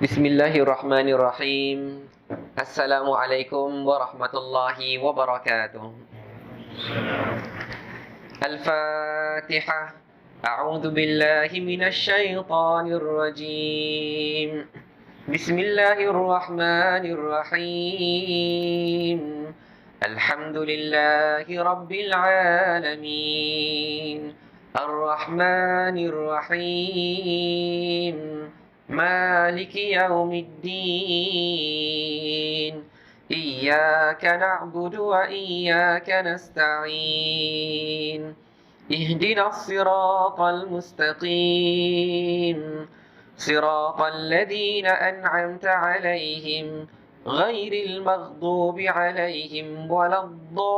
Bismillahirrahmanirrahim. Assalamualaikum warahmatullahi wabarakatuh. Al-Fatihah. A'udzu billahi minasy syaithanir rajim. Bismillahirrahmanirrahim. Alhamdulillahi rabbil alamin. Ar-Rahmanir Rahim. مالك يوم الدين إياك نعبد وإياك نستعين اهدنا الصراط المستقيم صراط الذين أنعمت عليهم غير المغضوب عليهم ولا الضالين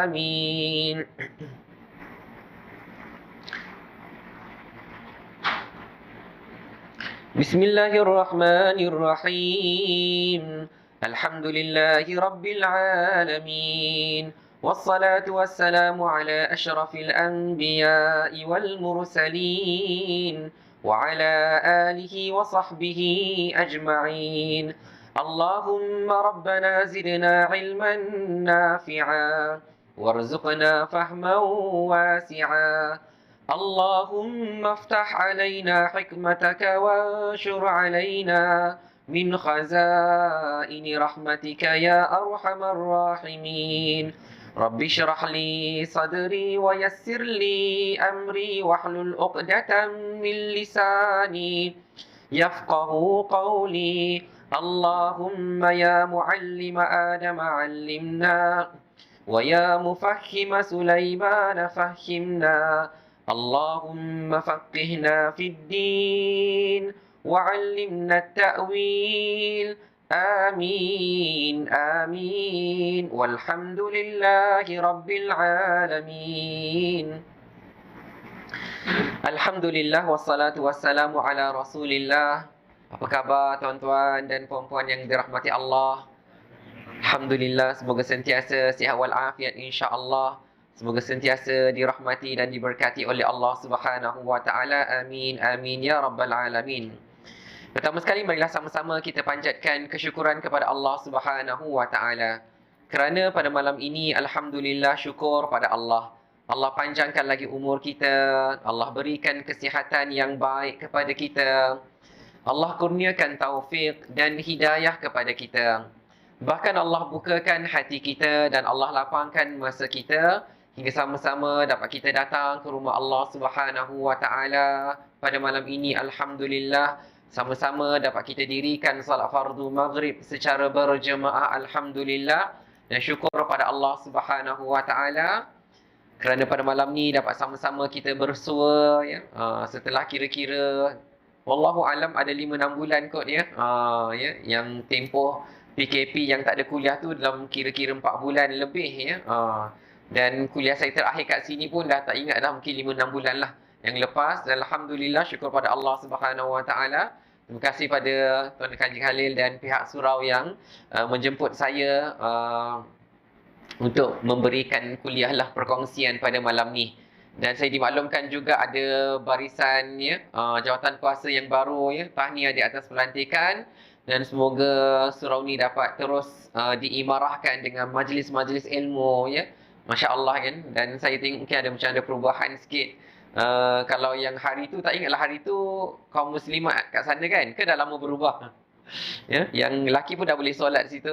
آمين. Bismillahirrahmanirrahim. Alhamdulillahi rabbil alamin. Wassalatu wassalamu ala asyrafil anbiya'i wal mursalin wa ala alihi wa sahbihi ajma'in. Allahumma rabbana zidna ilman nafi'a warzuqna fahman wasi'a. اللهم افتح علينا حكمتك وانشر علينا من خزائن رحمتك يا أرحم الراحمين. رب اشرح لي صدري ويسر لي أمري واحلل عقدة من لساني يفقه قولي. اللهم يا معلم آدم علمنا ويا مفهم سليمان فهمنا. اللهم فقهنا في الدين وعلمنا التأويل. آمين آمين والحمد لله رب العالمين. Alhamdulillah wassalatu wassalamu ala Rasulillah. Apa khabar tuan-tuan dan puan-puan yang dirahmati Allah? Alhamdulillah, semoga sentiasa sihat walafiat insya-Allah. Semoga sentiasa dirahmati dan diberkati oleh Allah Subhanahu wa taala. Amin amin ya rabbal alamin. Pertama sekali marilah sama-sama kita panjatkan kesyukuran kepada Allah Subhanahu wa taala. Kerana pada malam ini alhamdulillah syukur pada Allah. Allah panjangkan lagi umur kita, Allah berikan kesihatan yang baik kepada kita. Allah kurniakan taufik dan hidayah kepada kita. Bahkan Allah bukakan hati kita dan Allah lapangkan masa kita hingga sama-sama dapat kita datang ke rumah Allah Subhanahu wa taala pada malam ini. Alhamdulillah, sama-sama dapat kita dirikan salat fardu maghrib secara berjemaah. Alhamdulillah, dan syukur pada Allah Subhanahu wa taala kerana pada malam ni dapat sama-sama kita bersua ya. Setelah kira-kira wallahu alam ada 5-6 bulan kot ya. Yang tempoh PKP yang tak ada kuliah tu dalam kira-kira 4 bulan lebih ya. Dan kuliah saya terakhir kat sini pun dah tak ingat dah, mungkin 5-6 bulan lah yang lepas. Dan alhamdulillah syukur pada Allah Subhanahu wa taala. Terima kasih pada Tuan Haji Khalil dan pihak surau yang menjemput saya untuk memberikan kuliah lah perkongsian pada malam ni. Dan saya dimaklumkan juga ada barisan ya, jawatan kuasa yang baru ya. Tahniah di atas pelantikan. Dan semoga surau ni dapat terus diimarahkan dengan majlis-majlis ilmu ya. Masya Allah kan. Dan saya tengok mungkin ada macam ada perubahan sikit. Kalau yang hari tu, tak ingatlah hari tu kaum muslimat kat sana kan, ke dah lama berubah? Ya, yang lelaki pun dah boleh solat situ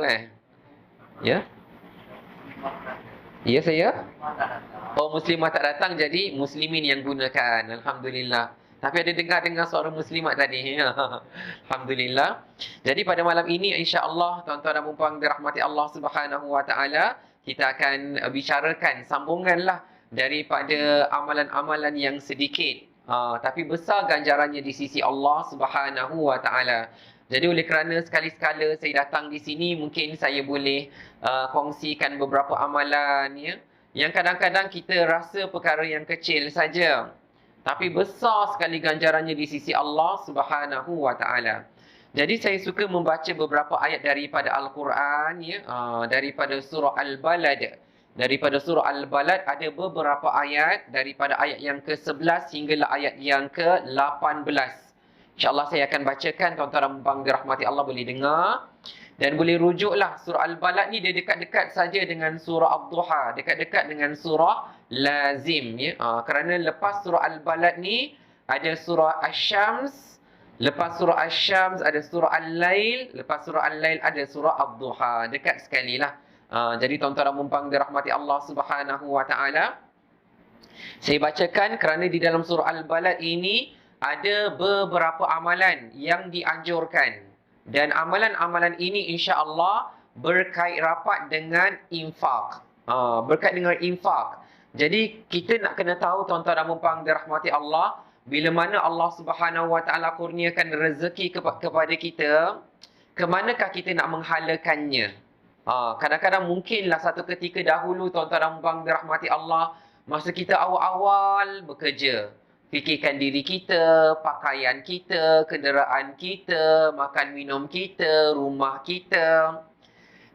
ya. Ya saya. Oh, muslimah tak datang, jadi muslimin yang gunakan. Alhamdulillah. Tapi ada dengar suara muslimat tadi. Alhamdulillah. Jadi pada malam ini insya-Allah tuan-tuan dan puan-puan dirahmati Allah Subhanahu wa taala, kita akan bicarakan sambunganlah daripada amalan-amalan yang sedikit tapi besar ganjarannya di sisi Allah Subhanahu wa taala. Jadi oleh kerana sekali-sekala saya datang di sini, mungkin saya boleh kongsikan beberapa amalan ya, yang kadang-kadang kita rasa perkara yang kecil saja, tapi besar sekali ganjarannya di sisi Allah Subhanahu wa taala. Jadi saya suka membaca beberapa ayat daripada Al-Quran ya, daripada surah Al-Balad Daripada surah Al-Balad ada beberapa ayat, daripada ayat yang ke-11 hinggalah ayat yang ke-18. InsyaAllah saya akan bacakan, tuan-tuan dan puan dirahmati Allah boleh dengar. Dan boleh rujuklah, surah Al-Balad ni dia dekat-dekat saja dengan surah Ad-Duha, dekat-dekat dengan surah Lazim. Ya? Kerana lepas surah Al-Balad ni ada surah Asy-Syams, lepas surah Asy-Syams ada surah Al-Lail, lepas surah Al-Lail ada surah Ad-Duha. Dekat sekali lah. Jadi tuan-tuan dan puan dirahmati Allah Subhanahu wa taala, saya bacakan kerana di dalam surah Al-Balad ini ada beberapa amalan yang dianjurkan. Dan amalan-amalan ini insya-Allah berkait rapat dengan infak. Berkait dengan infak. Jadi kita nak kena tahu, tuan-tuan dan puan dirahmati Allah, bila mana Allah Subhanahu wa taala kurniakan rezeki kepada kita, ke manakah kita nak menghalakannya? Kadang-kadang mungkinlah satu ketika dahulu, tuan-tuan dan puan dirahmati Allah, masa kita awal-awal bekerja, fikirkan diri kita, pakaian kita, kenderaan kita, makan minum kita, rumah kita.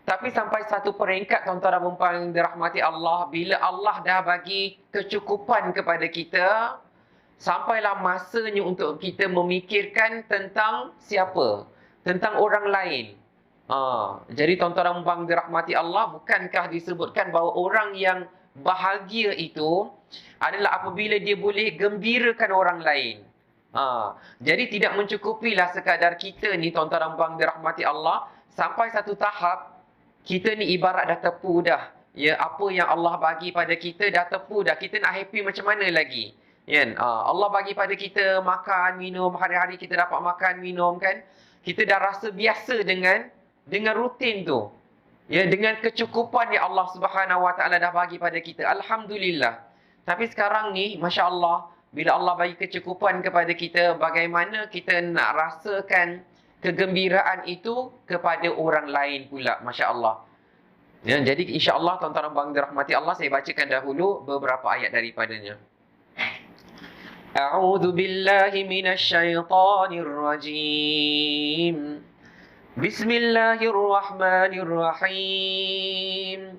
Tapi sampai satu peringkat, tuan-tuan dan puan dirahmati Allah, bila Allah dah bagi kecukupan kepada kita, sampailah masanya untuk kita memikirkan tentang siapa? Tentang orang lain. Jadi tuan-tuan dan puan dirahmati Allah, bukankah disebutkan bahawa orang yang bahagia itu adalah apabila dia boleh gembirakan orang lain. Jadi tidak mencukupilah sekadar kita ni, tuan-tuan dan puan dirahmati Allah, sampai satu tahap kita ni ibarat dah tepu dah. Ya, apa yang Allah bagi pada kita dah tepu dah. Kita nak happy macam mana lagi? Kan? Allah bagi pada kita makan, minum, hari-hari kita dapat makan, minum kan? Kita dah rasa biasa dengan rutin tu. Ya, dengan kecukupan yang Allah Subhanahu wa taala dah bagi pada kita. Alhamdulillah. Tapi sekarang ni, masya-Allah, bila Allah bagi kecukupan kepada kita, bagaimana kita nak rasakan kegembiraan itu kepada orang lain pula, masya-Allah. Ya, jadi insya-Allah tuan-tuan dan puan dirahmati Allah, saya bacakan dahulu beberapa ayat daripadanya. A'udzu billahi minasyaitonir rajim. Bismillahirrahmanirrahim.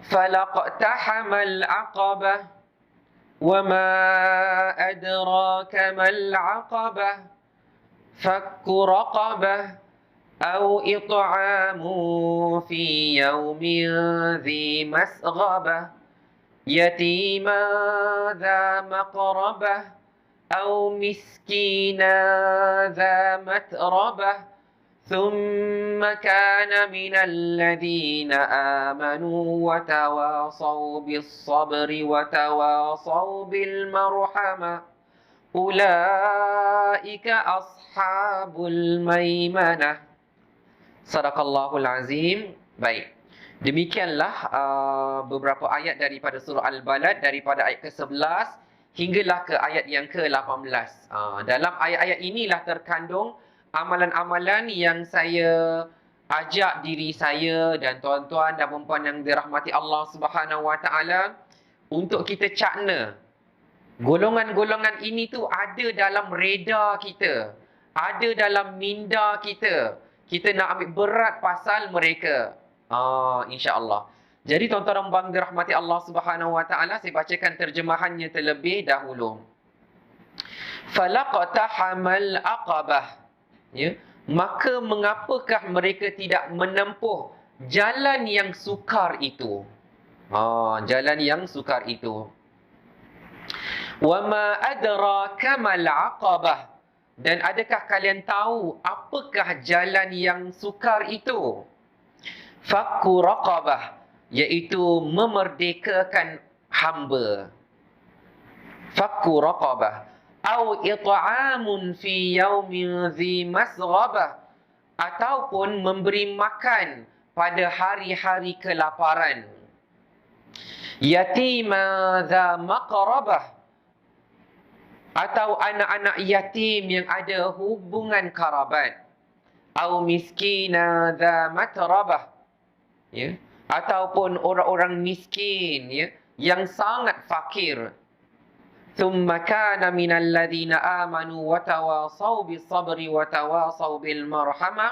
Falaqtahamal aqabah wa ma adraka mal aqabah. Fakku raqabah aw it'amu fi yawmin dhi masghabah yatiman dha maqrabah aw miskinan dha matrabah ثم كان من الذين آمنوا وتواصوا بالصبر وتواصوا بالمرحمة أولئك أصحاب الميمنة. Sadaqallahul Azim. Baik. Demikianlah beberapa ayat daripada surah Al-Balad, daripada ayat ke-11 hinggalah ke ayat yang ke-18. Dalam ayat-ayat inilah terkandung amalan-amalan yang saya ajak diri saya dan tuan-tuan dan puan-puan yang dirahmati Allah Subhanahu wa taala untuk kita cakna. Golongan-golongan ini tu ada dalam reda kita, ada dalam minda kita. Kita nak ambil berat pasal mereka. Insya-Allah. Jadi tuan-tuan dan puan dirahmati Allah Subhanahu wa taala, saya bacakan terjemahannya terlebih dahulu. Falaqtahamal aqabah. Ya, maka mengapakah mereka tidak menempuh jalan yang sukar itu? Jalan yang sukar itu. Wa ma adraka mal aqabah. Dan adakah kalian tahu apakah jalan yang sukar itu? Fakku raqabah, iaitu memerdekakan hamba. Fakku raqabah. Au it'amun fi yaumin dhi masghabah, ataupun memberi makan pada hari-hari kelaparan. Yatima dha maqrabah, atau anak-anak yatim yang ada hubungan karabat. Au miskina dha matrabah, ya, ataupun orang-orang miskin, ya, yang sangat fakir. ثم كان من الذين آمنوا وتواصوا بالصبر وتواصوا بالمرحمة.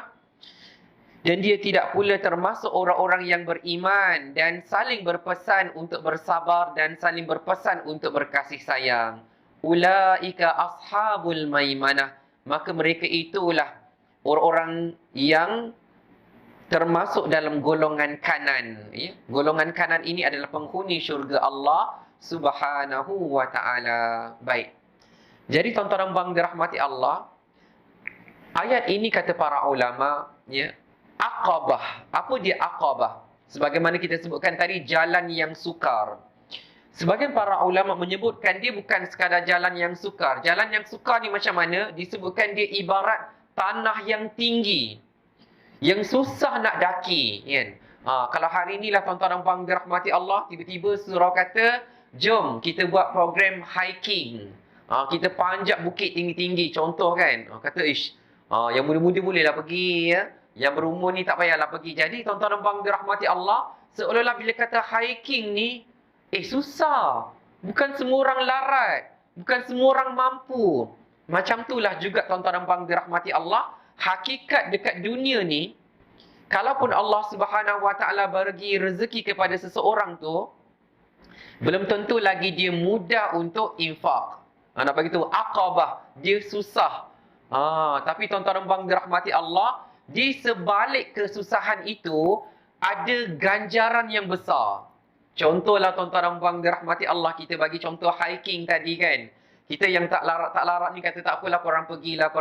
Dan dia tidak pula termasuk orang-orang yang beriman dan saling berpesan untuk bersabar dan saling berpesan untuk berkasih sayang. Ulaika ashabul maimanah. Maka mereka itulah orang-orang yang termasuk dalam golongan kanan. Ya? Golongan kanan ini adalah penghuni syurga Allah Subhanahu wa ta'ala. Baik. Jadi tuan-tuan dan puan dirahmati Allah, ayat ini kata para ulama, ya, Aqabah. Apa dia Aqabah? Sebagaimana kita sebutkan tadi, jalan yang sukar. Sebagian para ulama menyebutkan dia bukan sekadar jalan yang sukar. Jalan yang sukar ni macam mana? Disebutkan dia ibarat tanah yang tinggi, yang susah nak daki, kan? Kalau hari inilah tuan-tuan dan puan dirahmati Allah, tiba-tiba surau kata, jom kita buat program hiking. Kita panjat bukit tinggi-tinggi, contoh kan. Kata, yang muda-muda bolehlah pergi, ya. Yang berumur ni tak payahlah pergi. Jadi tuan-tuan dan puan dirahmati Allah, seolah-olah bila kata hiking ni, susah. Bukan semua orang larat. Bukan semua orang mampu. Macam itulah juga tuan-tuan dan puan dirahmati Allah, hakikat dekat dunia ni, kalaupun Allah Subhanahu wa ta'ala bagi rezeki kepada seseorang tu, belum tentu lagi dia mudah untuk infak. Nak bagi tahu Aqabah, dia susah. Tapi tuan-tuan dan puan dirahmati Allah, di sebalik kesusahan itu ada ganjaran yang besar. Contohlah tuan-tuan dan puan dirahmati Allah, kita bagi contoh hiking tadi kan. Kita yang tak larat ni kata tak apalah, korang pergilah.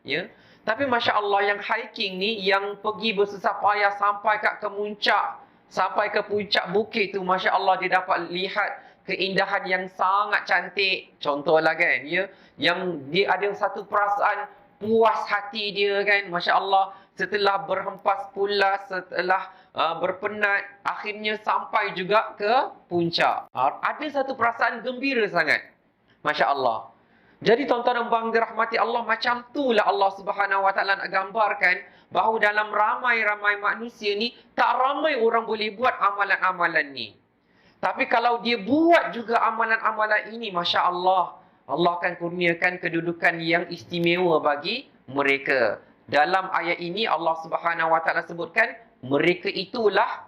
Ya. Tapi Masya Allah yang hiking ni, yang pergi bersusah payah sampai ke puncak, sampai ke puncak bukit tu, Masya Allah dia dapat lihat keindahan yang sangat cantik. Contohlah kan, ya, yang dia ada satu perasaan puas hati dia kan, Masya Allah, setelah berhempas pulas, setelah berpenat, akhirnya sampai juga ke puncak. Ada satu perasaan gembira sangat, Masya Allah. Jadi tuan-tuan dan puan dirahmati Allah, macam itulah Allah Subhanahu wa ta'ala nak gambarkan bahawa dalam ramai-ramai manusia ni, tak ramai orang boleh buat amalan-amalan ni. Tapi kalau dia buat juga amalan-amalan ini, Masya Allah, Allah akan kurniakan kedudukan yang istimewa bagi mereka. Dalam ayat ini Allah Subhanahu wa ta'ala sebutkan, mereka itulah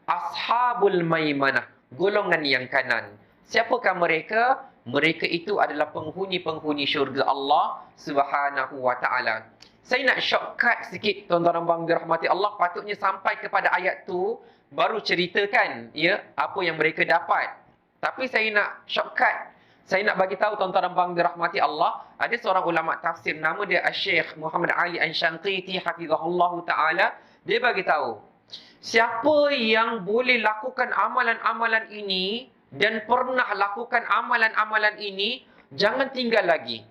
ashabul maimanah, golongan yang kanan. Siapakah mereka? Mereka itu adalah penghuni-penghuni syurga Allah Subhanahu wa ta'ala. Saya nak shortcut sikit tuan-tuan dan puan dirahmati Allah, patutnya sampai kepada ayat tu baru ceritakan, ya, apa yang mereka dapat. Tapi saya nak shortcut. Saya nak bagi tahu tuan-tuan dan puan dirahmati Allah, ada seorang ulama tafsir nama dia Syekh Muhammad Ali Anshanqiti hafizahullah taala, dia bagi tahu, siapa yang boleh lakukan amalan-amalan ini dan pernah lakukan amalan-amalan ini, jangan tinggal lagi.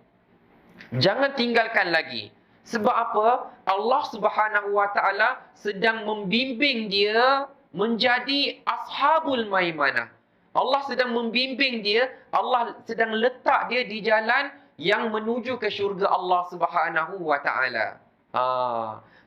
Jangan tinggalkan lagi. Sebab apa? Allah Subhanahu wa ta'ala sedang membimbing dia menjadi ashabul maimanah. Allah sedang membimbing dia, Allah sedang letak dia di jalan yang menuju ke syurga Allah Subhanahu wa ta'ala.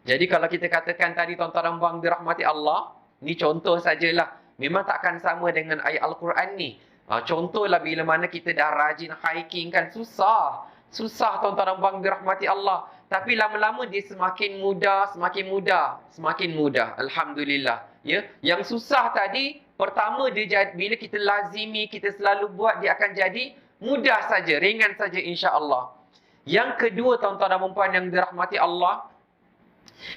Jadi kalau kita katakan tadi tuan-tuan dan puan dirahmati Allah, ni contoh sajalah. Memang takkan sama dengan ayat Al-Quran ni. Contohlah bila mana kita dah rajin hiking kan, susah. Susah tuan-tuan dan puan dirahmati Allah. Tapi lama-lama dia semakin mudah, semakin mudah. Alhamdulillah. Ya, yang susah tadi, pertama dia bila kita lazimi, kita selalu buat, dia akan jadi mudah saja, ringan saja insya-Allah. Yang kedua tuan-tuan dan puan yang dirahmati Allah,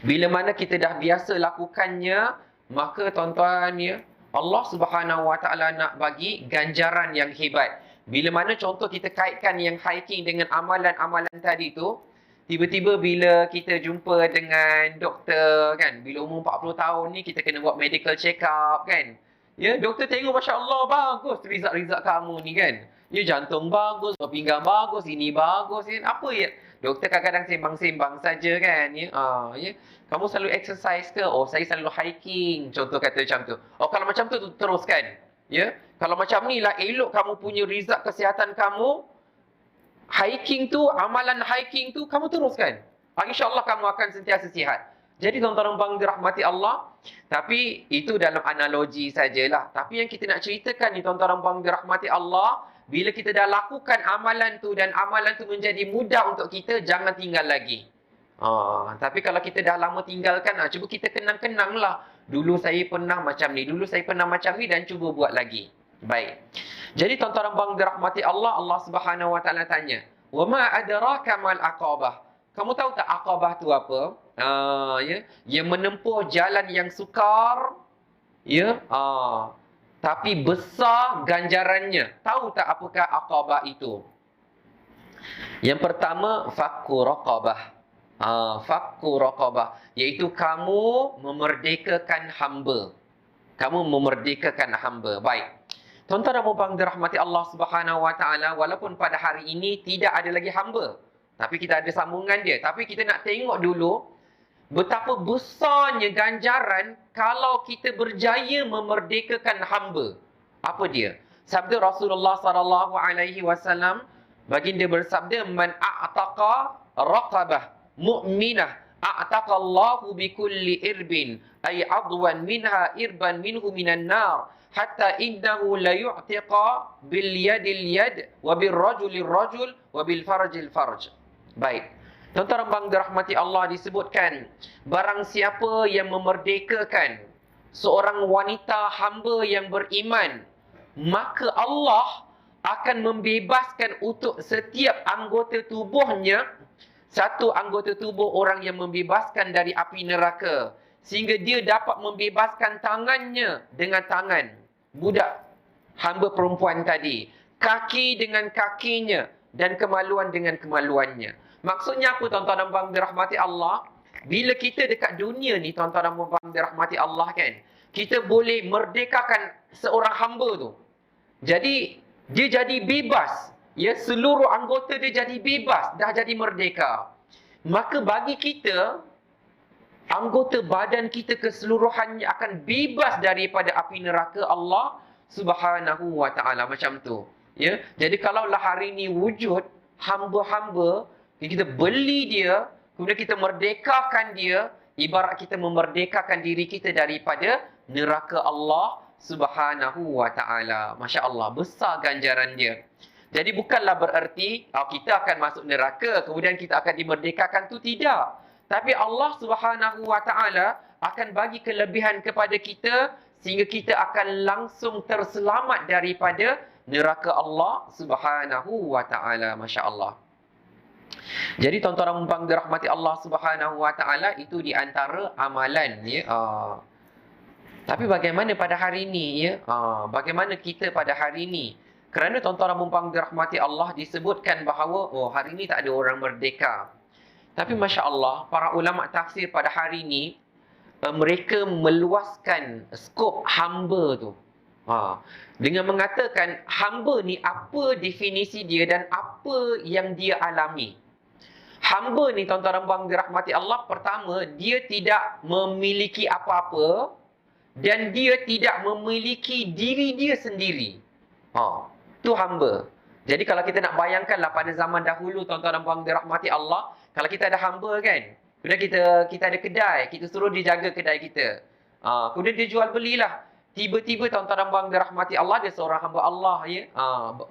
bila mana kita dah biasa lakukannya, maka tuan-tuan, ya, Allah Subhanahu wa ta'ala nak bagi ganjaran yang hebat. Bila mana contoh kita kaitkan yang hiking dengan amalan-amalan tadi tu, tiba-tiba bila kita jumpa dengan doktor kan, bila umur 40 tahun ni kita kena buat medical check up kan. Ya, doktor tengok Masya Allah bagus result-result kamu ni kan. Ya, jantung bagus, pinggang bagus, ini bagus kan. Apa ya? Doktor kadang-kadang sembang-sembang saja kan. Ya, ya. Kamu selalu exercise ke? Oh, saya selalu hiking. Contoh kata macam tu. Oh, kalau macam tu teruskan. Ya. Kalau macam ni lah elok kamu punya result kesihatan kamu. Hiking tu, amalan hiking tu kamu teruskan. InsyaAllah kamu akan sentiasa sihat. Jadi tuan-tuan dan puan dirahmati Allah. Tapi itu dalam analogi sajalah. Tapi yang kita nak ceritakan ni tuan-tuan dan puan dirahmati Allah, bila kita dah lakukan amalan tu dan amalan tu menjadi mudah untuk kita, jangan tinggal lagi. Tapi kalau kita dah lama tinggalkan, cuba kita kenang-kenanglah. Dulu saya pernah macam ni, dulu saya pernah macam ni, dan cuba buat lagi. Baik. Jadi tuan-tuan dan puan dirahmati Allah, Allah Subhanahu Wa Taala tanya, "Wa ma adraka mal aqabah?" Kamu tahu tak aqabah tu apa? Yang menempuh jalan yang sukar, tapi besar ganjarannya. Tahu tak apakah aqabah itu? Yang pertama, fakku raqabah. Fakku raqabah, iaitu kamu memerdekakan hamba. Kamu memerdekakan hamba. Baik. Tuan-tuan dan puan dirahmati Allah Subhanahu Wa Taala, walaupun pada hari ini tidak ada lagi hamba, tapi kita ada sambungan dia. Tapi kita nak tengok dulu betapa besarnya ganjaran kalau kita berjaya memerdekakan hamba. Apa dia? Sabda Rasulullah sallallahu alaihi wasallam, baginda bersabda, "Man a'taqa raqabah mu'minah a'taqallahu bikulli irbin ay adwan minha irban minhu minan nar hatta innahu la yu'tiqa bil yadil yad wa bil rajulil rajul wa bil farjil farj." Baik. Tuan-tuan dan dirahmati Allah, disebutkan barang siapa yang memerdekakan seorang wanita hamba yang beriman, maka Allah akan membebaskan untuk setiap anggota tubuhnya, satu anggota tubuh orang yang membebaskan dari api neraka, sehingga dia dapat membebaskan tangannya dengan tangan budak hamba perempuan tadi, kaki dengan kakinya, dan kemaluan dengan kemaluannya. Maksudnya apa, tuan-tuan dan puan dirahmati Allah? Bila kita dekat dunia ni, tuan-tuan dan puan dirahmati Allah, kan, kita boleh merdekakan seorang hamba tu. Jadi dia jadi bebas. Seluruh anggota dia jadi bebas, dah jadi merdeka. Maka bagi kita, anggota badan kita keseluruhannya akan bebas daripada api neraka Allah Subhanahu Wa Taala, macam tu. Jadi kalaulah hari ini wujud hamba-hamba, kita beli dia, kemudian kita merdekakan dia, ibarat kita memerdekakan diri kita daripada neraka Allah Subhanahu Wa Taala. Masya Allah, besar ganjaran dia. Jadi bukanlah bererti kita akan masuk neraka, kemudian kita akan dimerdekakan, tu tidak. Tapi Allah Subhanahu Wa Taala akan bagi kelebihan kepada kita, sehingga kita akan langsung terselamat daripada neraka Allah Subhanahu Wa Taala. Masya Allah. Jadi tuan-tuan dan puan dirahmati Allah Subhanahu Wa Taala, itu di antara amalan. Tapi bagaimana pada hari ini? Bagaimana kita pada hari ini? Kerana tuan-tuan dan puan dirahmati Allah, disebutkan bahawa hari ini tak ada orang merdeka. Tapi Masya Allah, para ulama tafsir pada hari ini, mereka meluaskan skop hamba tu. Dengan mengatakan hamba ni apa definisi dia dan apa yang dia alami. Hamba ni, tuan-tuan dan puan dirahmati Allah, pertama, dia tidak memiliki apa-apa dan dia tidak memiliki diri dia sendiri. Tu hamba. Jadi kalau kita nak bayangkanlah pada zaman dahulu, tuan-tuan dan puan dirahmati Allah, kalau kita ada hamba, kan, kemudian kita ada kedai, kita suruh dia jaga kedai kita. Kemudian dia jual belilah. Tiba-tiba tuan-tuan dan puan dirahmati Allah, dia seorang hamba Allah,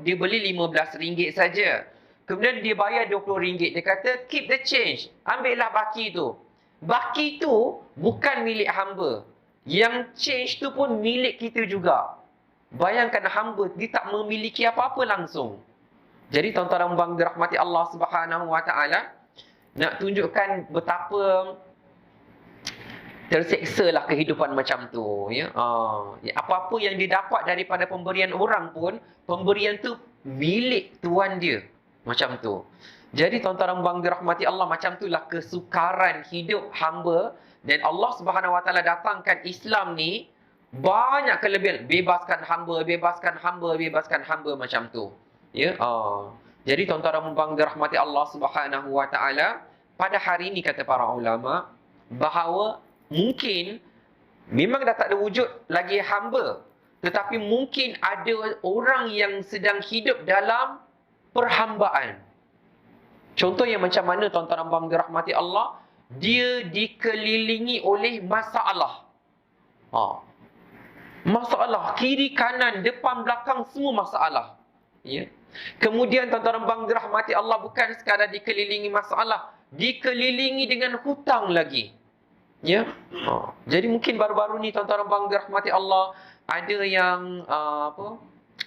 dia beli RM15 saja. Kemudian dia bayar RM20. Dia kata, keep the change. Ambillah baki tu. Baki tu bukan milik hamba. Yang change tu pun milik kita juga. Bayangkan hamba, dia tak memiliki apa-apa langsung. Jadi tuan-tuan dan puan dirahmati Allah Subhanahu Wa Taala, nak tunjukkan betapa terseksalah kehidupan macam tu. Apa-apa yang dia dapat daripada pemberian orang pun, pemberian tu milik tuan dia. Macam tu. Jadi tuan-tuan dan puan dirahmati Allah, macam itulah kesukaran hidup hamba. Dan Allah Subhanahu Wa Taala datangkan Islam ni banyak kelebihan. Bebaskan hamba, bebaskan hamba, bebaskan hamba, macam tu. Jadi tuan-tuan dan puan dirahmati Allah Subhanahu Wa Taala, pada hari ini kata para ulama bahawa mungkin memang dah tak ada wujud lagi hamba, tetapi mungkin ada orang yang sedang hidup dalam perhambaan. Contoh yang macam mana, tuan-tuan dan puan dirahmati Allah, dia dikelilingi oleh masalah. Masalah kiri kanan depan belakang semua masalah. Kemudian tuan-tuan dan puan dirahmati Allah, bukan sekadar dikelilingi masalah, dikelilingi dengan hutang lagi. Ya. Jadi mungkin baru-baru ni tuan-tuan dan puan dirahmati Allah, ada yang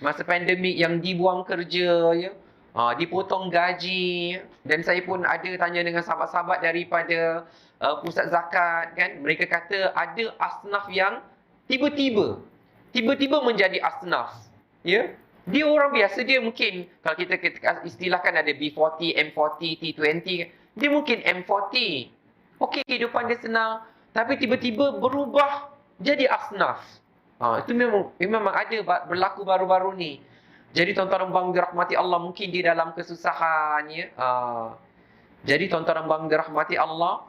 masa pandemik yang dibuang kerja, ya. Dipotong gaji, dan saya pun ada tanya dengan sahabat-sahabat daripada pusat zakat, kan. Mereka kata ada asnaf yang tiba-tiba menjadi asnaf. Ya. Dia orang biasa, dia mungkin kalau kita istilahkan ada B40, M40, T20, dia mungkin M40. Okey, kehidupan dia senang, tapi tiba-tiba berubah jadi asnaf. Itu memang ada berlaku baru-baru ni. Jadi tuan-tuan dan puan dirahmati Allah, mungkin dia dalam kesusahan, ya. Jadi tuan-tuan dan puan dirahmati Allah,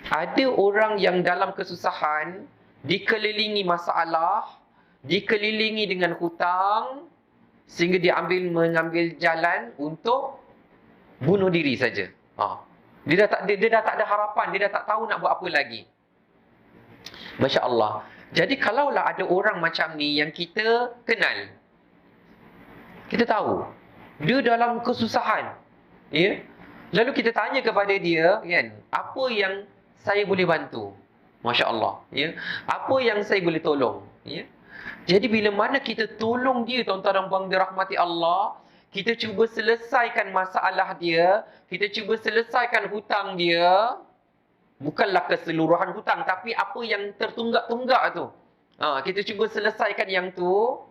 ada orang yang dalam kesusahan, dikelilingi masalah, dikelilingi dengan hutang, sehingga dia mengambil jalan untuk bunuh diri saja. Dia dah tak ada harapan, dia dah tak tahu nak buat apa lagi. Masya Allah. Jadi kalaulah ada orang macam ni yang kita kenal, kita tahu dia dalam kesusahan, ya. Lalu kita tanya kepada dia, kan, apa yang saya boleh bantu? Masya Allah, ya. Apa yang saya boleh tolong, ya. Jadi bila mana kita tolong dia, tuan-tuan dan puan dirahmati Allah, kita cuba selesaikan masalah dia, kita cuba selesaikan hutang dia. Bukanlah keseluruhan hutang, tapi apa yang tertunggak-tunggak tu. Kita cuba selesaikan yang tu.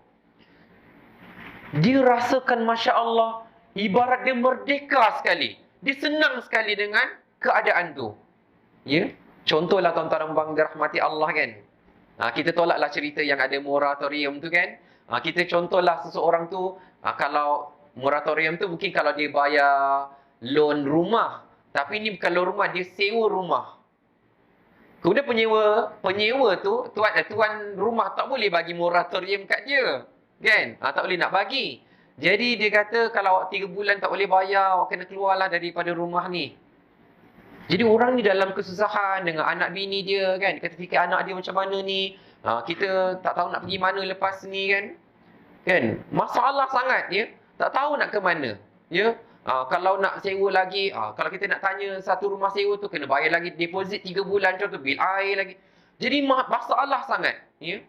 Dia rasakan, Masya Allah, ibarat dia merdeka sekali. Dia senang sekali dengan keadaan tu. Ya? Contohlah tuan-tuan dan puan dirahmati Allah, kan. Kita tolaklah cerita yang ada moratorium tu, kan. Kita contohlah seseorang tu, kalau moratorium tu mungkin kalau dia bayar loan rumah. Tapi ni bukan loan rumah, dia sewa rumah. Kemudian penyewa tu, tuan rumah tak boleh bagi moratorium kat dia. Kan? Tak boleh nak bagi. Jadi dia kata kalau 3 bulan tak boleh bayar, awak kena keluarlah daripada rumah ni. Jadi orang ni dalam kesusahan dengan anak bini dia, kan. Kata fikir anak dia macam mana ni. Kita tak tahu nak pergi mana lepas ni, kan. Kan? Masalah sangat, ya. Tak tahu nak ke mana. Ya. Kalau nak sewa lagi, kalau kita nak tanya satu rumah sewa tu, kena bayar lagi deposit 3 bulan, contoh bil air lagi. Jadi masalah sangat, ya.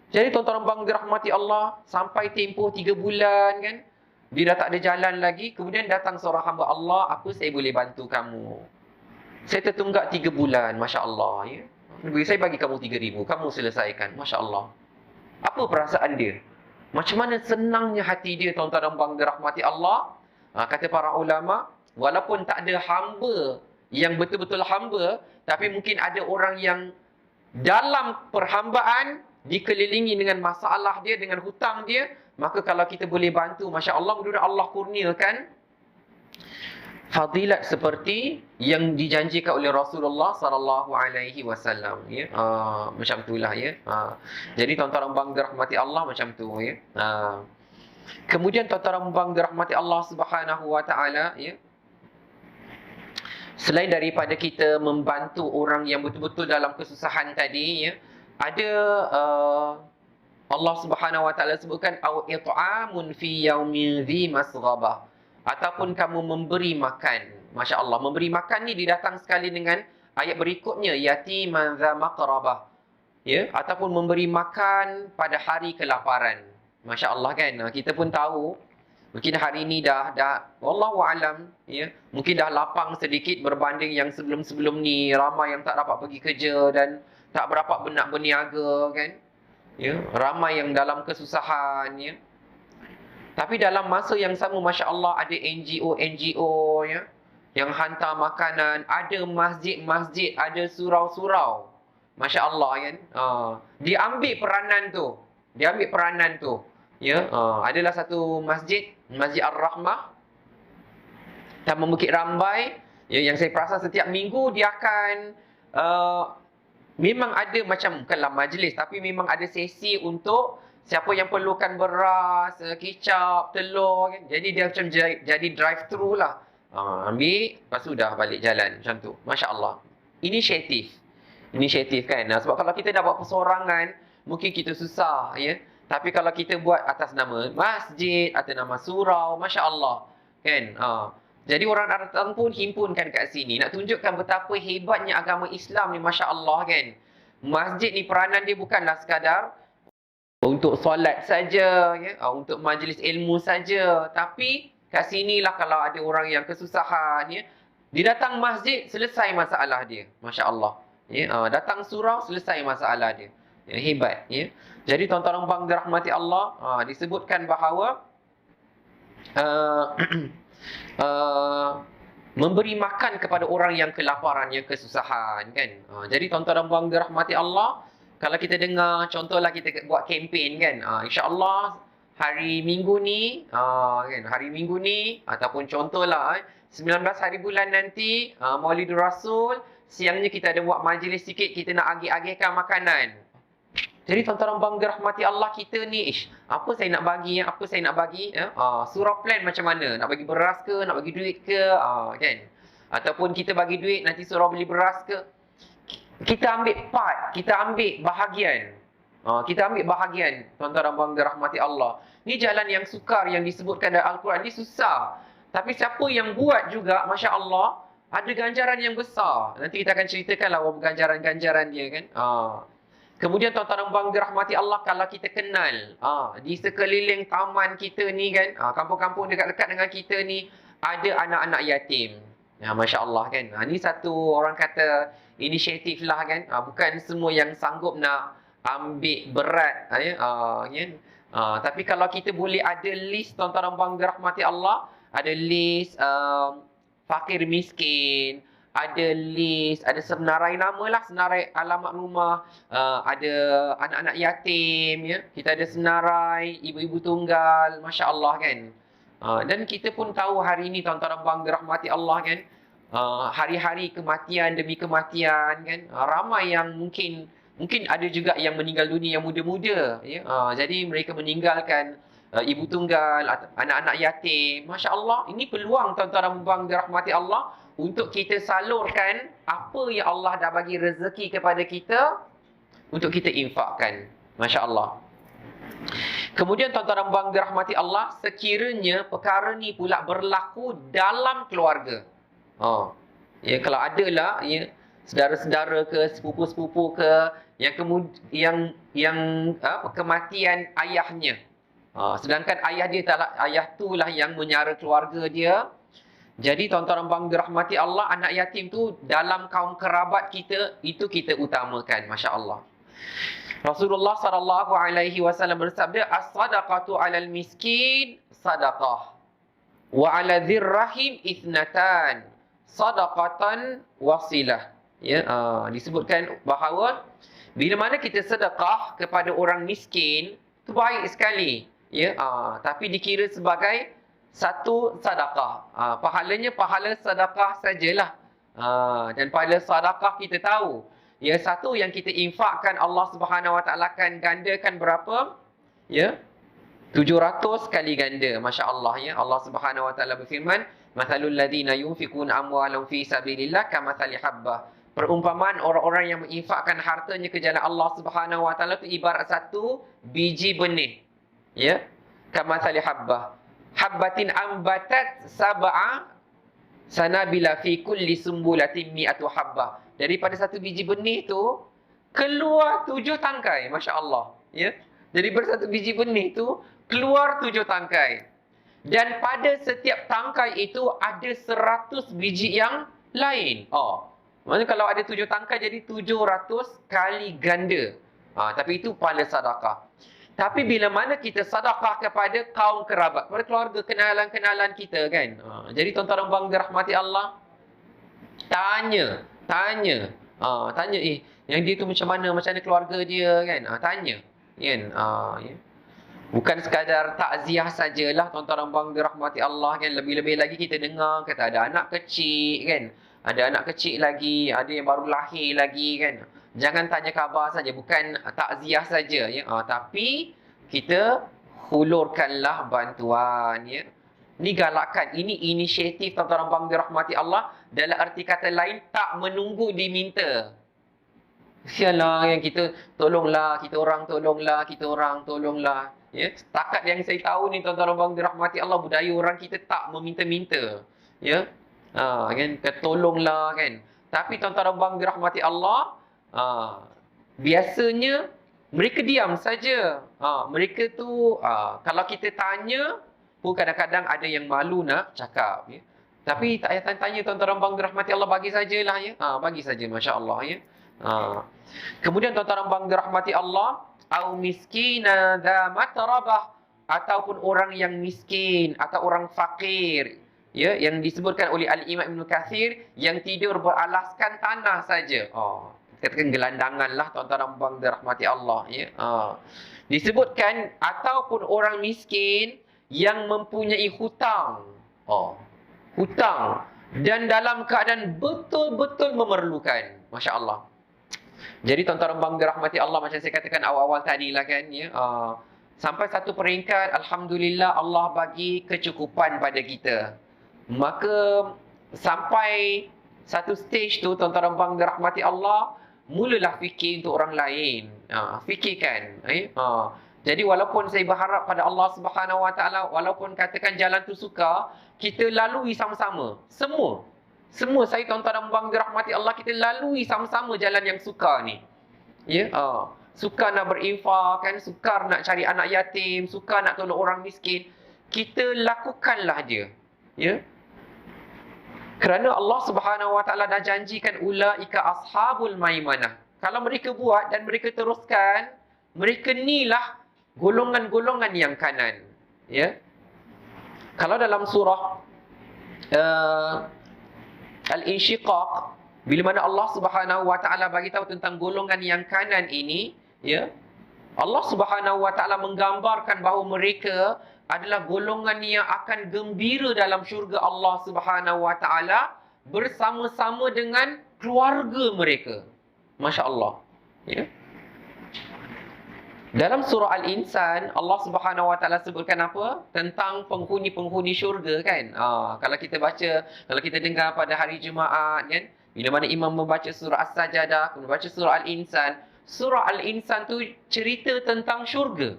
Jadi tuan-tuan dan puan dirahmati Allah, sampai tempoh 3 bulan, kan, dia dah tak ada jalan lagi. Kemudian datang seorang hamba Allah, apa saya boleh bantu kamu? Saya tertunggak 3 bulan, Masya Allah, ya. Saya bagi kamu 3,000, kamu selesaikan, Masya Allah. Apa perasaan dia? Macam mana senangnya hati dia, tuan-tuan dan puan dirahmati Allah. Kata para ulama, walaupun tak ada hamba yang betul-betul hamba, tapi mungkin ada orang yang dalam perhambaan dikelilingi dengan masalah dia, dengan hutang dia, maka kalau kita boleh bantu, Masya Allah, mudah-mudahan Allah kurniakan fadilat seperti yang dijanjikan oleh Rasulullah sallallahu alaihi wasallam, ya. Macam itulah, ya. Jadi tuan-tuan dan puan dirahmati Allah, macam tu, ya. Kemudian tuan-tuan dan puan dirahmati Allah Subhanahu wa taala, ya. Selain daripada kita membantu orang yang betul-betul dalam kesusahan tadi, ya, ada Allah Subhanahu wa taala sebutkan au it'amun fi yaumin dzi masghabah, ataupun kamu memberi makan. Masya Allah, memberi makan ni didatang sekali dengan ayat berikutnya, yatiman dza maqrabah, ya, ataupun memberi makan pada hari kelaparan. Masya Allah, kan. Kita pun tahu mungkin hari ni dah wallahu alam, ya, mungkin dah lapang sedikit berbanding yang sebelum-sebelum ni. Ramai yang tak dapat pergi kerja dan tak berapa nak berniaga, kan. Ya, ramai yang dalam kesusahan, ya. Tapi dalam masa yang sama, Masya Allah, ada NGO, ya, yang hantar makanan, ada masjid-masjid, ada surau-surau. Masya Allah, kan. Dia ambil peranan tu. Ya, adalah satu masjid, Masjid Ar-Rahmah, Taman Bukit Rambai, ya, yang saya perasan setiap minggu dia akan memang ada macam, bukanlah majlis, tapi memang ada sesi untuk siapa yang perlukan beras, kicap, telur, kan? Jadi dia macam jadi drive-thru lah. Ambil, lepas tu dah balik jalan. Macam tu. Masya Allah. Inisiatif, kan. Sebab kalau kita dah buat persorangan, mungkin kita susah, ya. Tapi kalau kita buat atas nama masjid, atas nama surau, Masya Allah, kan. Jadi orang datang pun himpunkan kat sini. Nak tunjukkan betapa hebatnya agama Islam ni, Masya Allah kan. Masjid ni peranan dia bukanlah sekadar untuk solat saja, ya, untuk majlis ilmu saja. Tapi kat sinilah kalau ada orang yang kesusahan, ya, dia datang masjid, selesai masalah dia. Masya Allah. Ya, datang surau, selesai masalah dia. Ya, hebat. Ya. Jadi tuan-tuan dan puan dirahmati Allah, disebutkan bahawa memberi makan kepada orang yang kelaparan, yang kesusahan kan. Jadi tuan-tuan dan puan dirahmati Allah, kalau kita dengar contohlah kita buat kempen kan, insya-Allah hari Minggu ni kan, hari Minggu ni ataupun contohlah 19 hari bulan nanti Maulidur Rasul, siangnya kita ada buat majlis sikit, kita nak agih-agihkan makanan. Jadi tuan-tuan dan puan dirahmati Allah, kita ni apa saya nak bagi, apa saya nak bagi, surau plan macam mana, nak bagi beras ke, nak bagi duit ke, kan, ataupun kita bagi duit nanti surau beli beras ke. Kita ambil part, kita ambil bahagian. Kita ambil bahagian, tuan-tuan dan puan dirahmati Allah. Ni jalan yang sukar yang disebutkan dalam Al-Quran ni susah. Tapi siapa yang buat juga, Masya Allah, ada ganjaran yang besar. Nanti kita akan ceritakanlah ganjaran-ganjaran dia kan. Kemudian tuan-tuan dan puan dirahmati Allah, kalau kita kenal di sekeliling taman kita ni kan, kampung-kampung dekat-dekat dengan kita ni ada anak-anak yatim. Masya Allah kan. Ni satu orang kata inisiatif lah kan. Bukan semua yang sanggup nak ambil berat tapi kalau kita boleh ada list, tuan-tuan dan puan dirahmati Allah, ada list fakir miskin, ada list, ada senarai nama lah, senarai alamat rumah, ada anak-anak yatim, ya. Kita ada senarai ibu-ibu tunggal, Masya Allah kan. Dan kita pun tahu hari ini, tuan-tuan dan puan dirahmati Allah kan, hari-hari kematian demi kematian kan, ramai yang mungkin ada juga yang meninggal dunia yang muda-muda, ya. Jadi mereka meninggalkan ibu tunggal, anak-anak yatim. Masya Allah, ini peluang tuan-tuan dan puan dirahmati Allah untuk kita salurkan apa yang Allah dah bagi rezeki kepada kita untuk kita infakkan. Masya Allah. Kemudian tuan-tuan dan puan dirahmati Allah, sekiranya perkara ni pula berlaku dalam keluarga. Ya, kalau adalah ya, saudara-saudara ke, sepupu-sepupu ke, yang kematian ayahnya. Sedangkan ayah tu lah yang menyara keluarga dia. Jadi tuan-tuan dan puan dirahmati Allah, anak yatim tu dalam kaum kerabat kita, itu kita utamakan. Masya Allah. Rasulullah SAW bersabda, as-sadaqatu 'alal miskin sadaqah, wa 'ala dzir rahim ithnatan, sadaqatan wasilah. Ya, disebutkan bahawa bila mana kita sedekah kepada orang miskin, itu baik sekali. Ya, tapi dikira sebagai satu sedekah. Pahalanya pahala sedekah sajalah. Dan pahala sedekah kita tahu, ya, satu yang kita infakkan Allah Subhanahu Wa Taala akan gandakan berapa? Ya, 700 kali ganda. Masya Allah, ya. Allah Subhanahu Wa Taala berfirman, "Mathalul ladzina yunfiquna amwalahum fi sabilillah kamathali habbah." Perumpamaan orang-orang yang menginfakkan hartanya ke jalan Allah Subhanahu Wa Taala itu ibarat satu biji benih. Ya, kamathali habbah. Habbatin ambatat sab'a sanabila fi kulli sumbulatin mi'atu habbah. Daripada satu biji benih tu keluar 7 tangkai. Masya Allah, ya. Daripada satu biji benih tu keluar 7 tangkai. Dan pada setiap tangkai itu ada 100 biji yang lain. Maksudnya kalau ada 7 tangkai jadi 700 kali ganda. Tapi itu pahala sedekah. Tapi bila mana kita sedekah kepada kaum kerabat, kepada keluarga, kenalan-kenalan kita kan. Jadi tuan-tuan dan puan dirahmati Allah, tanya, yang dia tu macam mana keluarga dia kan. Tanya kan. Ya. Bukan sekadar takziah sajalah, tuan-tuan dan puan dirahmati Allah kan. Lebih-lebih lagi kita dengar kata ada anak kecil kan. Ada anak kecil lagi, ada yang baru lahir lagi kan. Jangan tanya khabar saja, bukan takziah saja, ya. Tapi kita hulurkanlah bantuan, ya. Ini galakan, ini inisiatif tuan-tuan dan puan dirahmati Allah. Dalam arti kata lain, tak menunggu diminta. Sialah yang kita tolonglah, kita orang tolonglah. Ya, setakat yang saya tahu ni tuan-tuan dan puan dirahmati Allah, budaya orang kita tak meminta-minta. Ya. Kan tolonglah kan. Tapi tuan-tuan dan puan dirahmati Allah, biasanya mereka diam saja. Mereka tu kalau kita tanya pun kadang-kadang ada yang malu nak cakap ya. Tapi tak payah tanya tuan-tuan dan puan dirahmati Allah, bagi sajalah ya. Bagi saja, masya-Allah ya. Kemudian tuan-tuan dan puan dirahmati Allah, au miskina dza matrabah, ataupun orang yang miskin atau orang fakir, ya, yang disebutkan oleh Al-Imam Ibn Kathir, yang tidur beralaskan tanah saja. Katakan gelandangan lah tuan-tuan dan puan dirahmati Allah ya. Disebutkan ataupun orang miskin yang mempunyai hutang. Hutang dan dalam keadaan betul-betul memerlukan. Masya-Allah. Jadi tuan-tuan dan puan dirahmati Allah, macam saya katakan awal-awal tadi lah kan ya. Sampai satu peringkat, alhamdulillah Allah bagi kecukupan pada kita. Maka sampai satu stage tu tuan-tuan dan puan dirahmati Allah, mulalah fikir untuk orang lain. Fikirkan. Jadi walaupun saya berharap pada Allah Subhanahu Wa Taala, walaupun katakan jalan tu sukar, kita lalui sama-sama. Semua saya tuan-tuan dan puan dirahmati Allah, kita lalui sama-sama jalan yang sukar ni. Ya, sukar nak berinfak kan, sukar nak cari anak yatim, sukar nak tolong orang miskin. Kita lakukanlah dia. Ya. Kerana Allah Subhanahu Wa Taala dah janjikan ulaika ashabul maimanah. Kalau mereka buat dan mereka teruskan, mereka nilah golongan-golongan yang kanan. Ya. Kalau dalam surah Al-Insyiqaq, bila mana Allah Subhanahu Wa Taala bagi tahu tentang golongan yang kanan ini, ya, Allah Subhanahu Wa Taala menggambarkan bahawa mereka adalah golongan yang akan gembira dalam syurga Allah Subhanahu Wa Taala bersama-sama dengan keluarga mereka. Masya-Allah. Ya. Dalam surah Al-Insan, Allah Subhanahu Wa Taala sebutkan apa? Tentang penghuni-penghuni syurga kan. Kalau kita baca, kalau kita dengar pada hari Jumaat kan, bila mana imam membaca surah As-Sajadah, kemudian baca surah Al-Insan, surah Al-Insan tu cerita tentang syurga.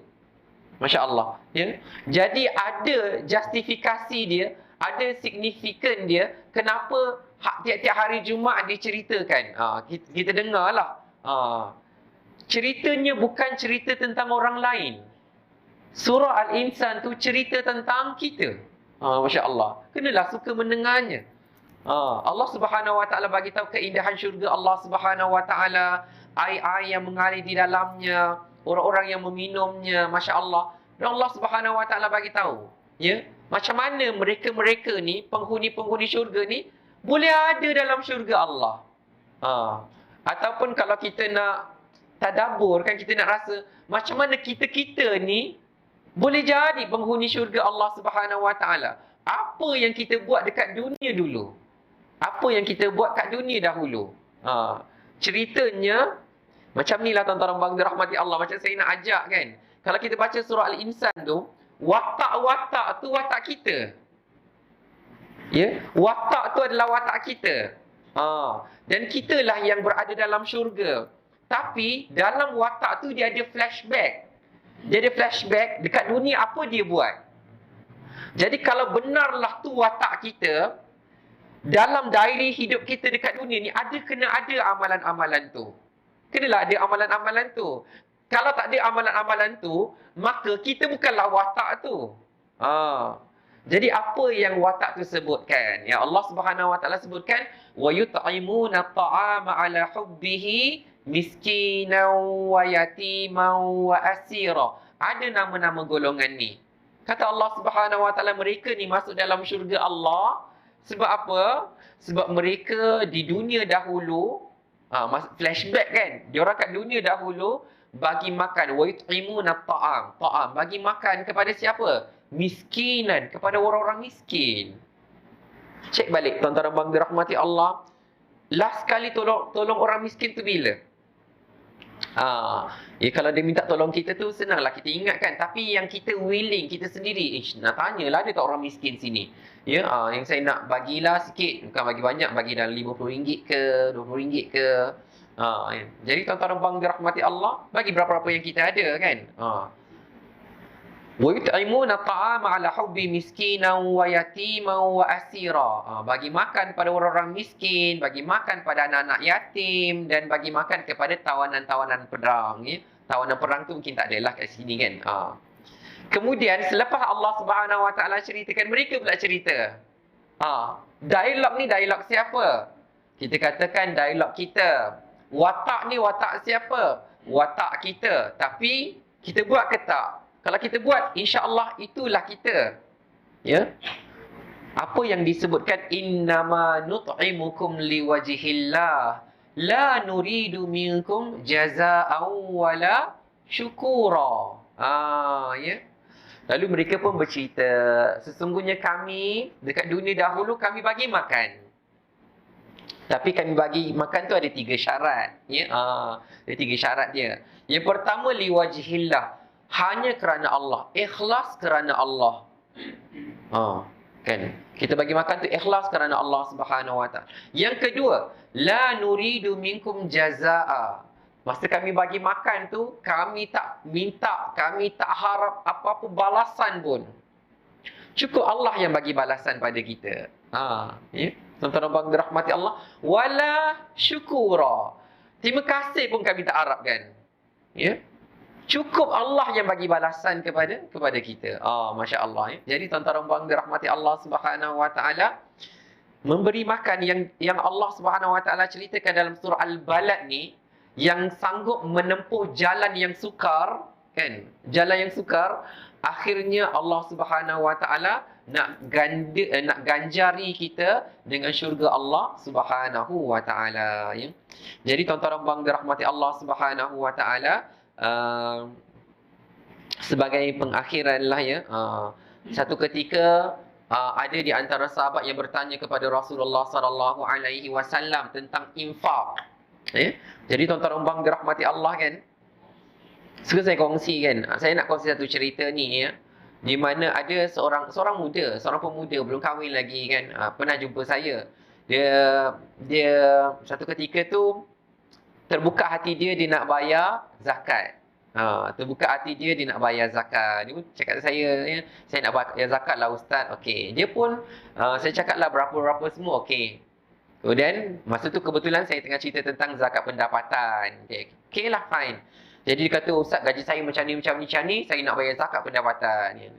Masya-Allah, ya. Jadi ada justifikasi dia, ada signifikan dia kenapa tiap-tiap hari Jumaat diceritakan. Kita dengarlah. Ceritanya bukan cerita tentang orang lain. Surah Al-Insan tu cerita tentang kita. Masya-Allah. Kenalah suka mendengarnya. Allah Subhanahu Wa Taala bagi tahu keindahan syurga Allah Subhanahu Wa Taala, air-air yang mengalir di dalamnya, orang-orang yang meminumnya, masya-Allah. Dan Allah Subhanahu Wa Taala bagi tahu, ya, macam mana mereka-mereka ni, penghuni-penghuni syurga ni boleh ada dalam syurga Allah. Ataupun kalau kita nak tadabbur kan, kita nak rasa macam mana kita-kita ni boleh jadi penghuni syurga Allah Subhanahu Wa Taala. Apa yang kita buat dekat dunia dulu? Apa yang kita buat kat dunia dahulu? Ceritanya macam ni lah tuan-tuan dan puan dirahmati Allah. Macam saya nak ajak kan, kalau kita baca surah Al-Insan tu, watak-watak tu watak kita. Ya, watak tu adalah watak kita. Dan kitalah yang berada dalam syurga. Tapi dalam watak tu dia ada flashback. Dia ada flashback dekat dunia apa dia buat. Jadi kalau benarlah tu watak kita, dalam diary hidup kita dekat dunia ni kena ada amalan-amalan tu. Kenalah ada amalan-amalan tu. Kalau tak ada amalan-amalan tu, maka kita bukanlah watak tu. Jadi apa yang watak tu sebutkan? Ya, Allah Subhanahu Wa Taala sebutkan wa yut'imuna at'ama 'ala hubbihi miskinan wa yatiman wa asira. Ada nama-nama golongan ni. Kata Allah Subhanahu Wa Taala, mereka ni masuk dalam syurga Allah sebab apa? Sebab mereka di dunia dahulu, flashback kan, diorang kat dunia dahulu bagi makan, wa yut'imuna ta'am, bagi makan kepada siapa? Miskinan, kepada orang-orang miskin. Cek balik tuan-tuan dan puan dirahmati Allah, last kali tolong orang miskin tu bila? Ya, kalau dia minta tolong kita tu senanglah kita ingatkan. Tapi yang kita willing, kita sendiri, nak tanyalah ada tak orang miskin sini. Ya, yang saya nak bagilah sikit, bukan bagi banyak, bagi dalam RM50 ke, RM20 ke. Ya. Jadi tuan-tuan dan puan dirahmati Allah, bagi berapa-berapa yang kita ada kan. Wa yut'imuna at'ama 'ala hubbi miskinan wa yatiman wa asira. Bagi makan pada orang-orang miskin, bagi makan pada anak-anak yatim dan bagi makan kepada tawanan-tawanan perang, ya. Tawanan perang tu mungkin tak adalah kat sini kan. Kemudian selepas Allah Subhanahu Wa Taala ceritakan, mereka pula cerita. Dialog ni dialog siapa? Kita katakan dialog kita. Watak ni watak siapa? Watak kita. Tapi kita buat ke tak? Kalau kita buat, insya-Allah itulah kita. Ya. Apa yang disebutkan innama nut'imukum liwajhillah la nuridu minkum jazaa'an wala syukura. Ya. Lalu mereka pun bercerita, sesungguhnya kami dekat dunia dahulu kami bagi makan. Tapi kami bagi makan tu ada 3 syarat, ya. Ada 3 syarat dia. Yang pertama liwajhillah, hanya kerana Allah, ikhlas kerana Allah. Kan? Kita bagi makan tu ikhlas kerana Allah Subhanahu Wa Taala. Yang kedua, la nuridu minkum jazaa. Masa kami bagi makan tu, kami tak minta, kami tak harap apa-apa balasan pun. Cukup Allah yang bagi balasan pada kita. Ya. Tuan-tuan dan puan dirahmati Allah, wala syukura. Terima kasih pun kami tak harapkan. Ya. Cukup Allah yang bagi balasan kepada kita. Masya-Allah, ya. Jadi tuan-tuan dan puan dirahmati Allah Subhanahu Wa Taala, memberi makan yang Allah Subhanahu Wa Taala ceritakan dalam surah Al-Balad ni, yang sanggup menempuh jalan yang sukar, kan? Jalan yang sukar, akhirnya Allah Subhanahu Wa Taala nak ganjari kita dengan syurga Allah Subhanahu Wa Taala, ya. Jadi tuan-tuan dan puan dirahmati Allah Subhanahu Wa Taala, sebagai pengakhiran lah, ya. Satu ketika ada di antara sahabat yang bertanya kepada Rasulullah sallallahu alaihi wasallam tentang infak. Jadi tuan-tuan dan puan dirahmati Allah, kan, suka saya kongsi, kan. Saya nak kongsi satu cerita ni, ya. Di mana ada seorang pemuda belum kahwin lagi, kan. Pernah jumpa saya. Dia satu ketika tu terbuka hati dia nak bayar zakat. Terbuka hati dia nak bayar zakat. Dia pun cakap saya, ya, saya nak bayar zakat lah Ustaz. Okey. Dia pun saya cakap lah berapa-berapa semua. Okey. Kemudian masa tu kebetulan saya tengah cerita tentang zakat pendapatan. Okey lah, fine. Jadi dia kata, Ustaz, gaji saya macam ni, saya nak bayar zakat pendapatan. Dia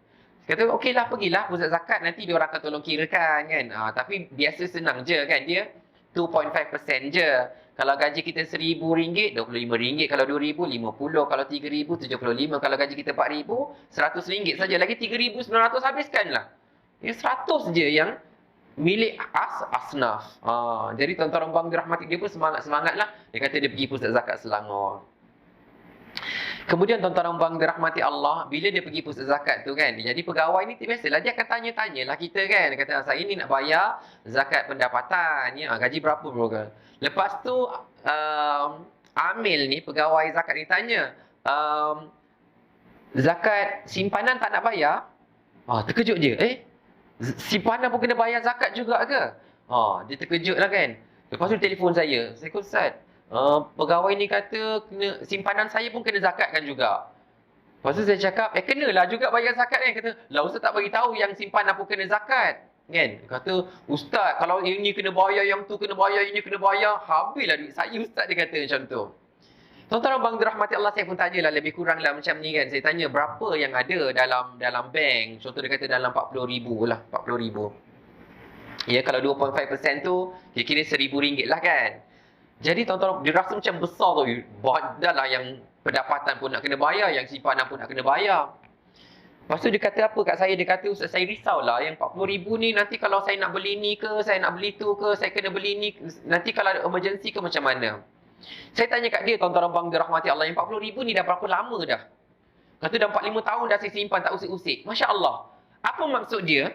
kata, okey lah, pergilah pusat zakat, nanti dia orang akan tolong kirakan, kan. Tapi biasa senang je, kan, dia 2.5% je. Kalau gaji kita RM1,000, RM25. Kalau RM2,000, RM50. Kalau RM3,000, RM75. Kalau gaji kita RM4,000, RM100 saja. Lagi RM3,900 habiskanlah. Ya, 100 je yang milik asnaf. Jadi tuan-tuan dan puan dirahmati, dia pun semangat-semangatlah. Dia kata dia pergi pusat zakat Selangor. Kemudian tuan-tuan dan puan dirahmati Allah, bila dia pergi pusat zakat tu, kan, jadi pegawai ni biasalah dia akan tanya-tanyalah kita, kan. Dia kata, saya ni nak bayar zakat pendapatan, ya, gaji berapa bro? Lepas tu amil ni, pegawai zakat ni tanya, zakat simpanan tak nak bayar? Terkejut je. Simpanan pun kena bayar zakat juga ke? Dia terkejut lah, kan. Lepas tu telefon saya kata, Ustaz, pegawai ni kata simpanan saya pun kena zakatkan juga. Lepas tu saya cakap, kenalah juga bayar zakat, kan. Kata, lah Ustaz tak bagi tahu yang simpanan pun kena zakat, kan. Kata, Ustaz, kalau ini kena bayar, yang tu kena bayar, ini kena bayar, habislah duit saya, Ustaz, dia kata macam tu. Tuan-tuan dan dirahmati Allah, saya pun tanyalah lebih kuranglah macam ni, kan. Saya tanya berapa yang ada dalam bank. Contoh dia kata dalam 40,000 lah, 40,000. Ya, kalau 2.5% tu kira-kira RM1,000 lah, kan. Jadi tuan-tuan, dia rasa macam besar tu. Dah lah yang pendapatan pun nak kena bayar, yang simpanan pun nak kena bayar. Lepas tu dia kata apa kat saya? Dia kata, Ustaz, saya risaulah yang 40,000 ni, nanti kalau saya nak beli ni ke, saya nak beli tu ke, saya kena beli ni, nanti kalau ada emergency ke macam mana? Saya tanya kat dia, tuan-tuan dan puan dirahmati Allah, yang 40,000 ni dah berapa lama dah? Kata dah 4-5 tahun dah saya simpan, tak usik-usik. Masya Allah. Apa maksud dia?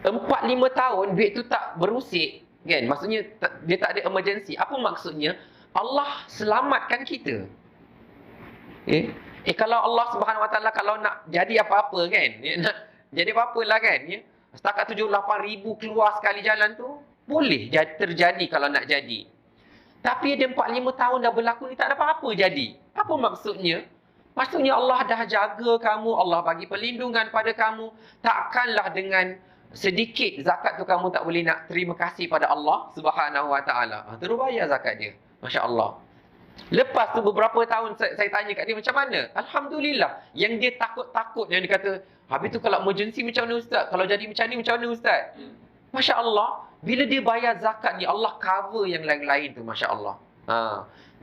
4-5 tahun duit tu tak berusik, kan? Maksudnya dia tak ada emergency. Apa maksudnya? Allah selamatkan kita. Kalau Allah Subhanahu Wa Taala kalau nak jadi apa-apa, kan, nak jadi apa-apalah, kan, ya. Setakat 78,000 keluar sekali jalan tu, boleh terjadi kalau nak jadi. Tapi ada 4-5 tahun dah berlaku ni, tak ada apa-apa jadi. Apa maksudnya? Maksudnya Allah dah jaga kamu, Allah bagi perlindungan pada kamu. Takkanlah dengan sedikit zakat tu kamu tak boleh nak terima kasih pada Allah Subhanahu Wa Taala. Terus bayar zakat dia. Masya Allah. Lepas tu beberapa tahun saya tanya kat dia macam mana? Alhamdulillah. Yang dia takut-takut, yang dia kata, habis tu kalau emergency macam mana Ustaz? Kalau jadi macam ni macam mana Ustaz? Masya Allah. Bila dia bayar zakat ni, Allah cover yang lain-lain tu. Masya Allah.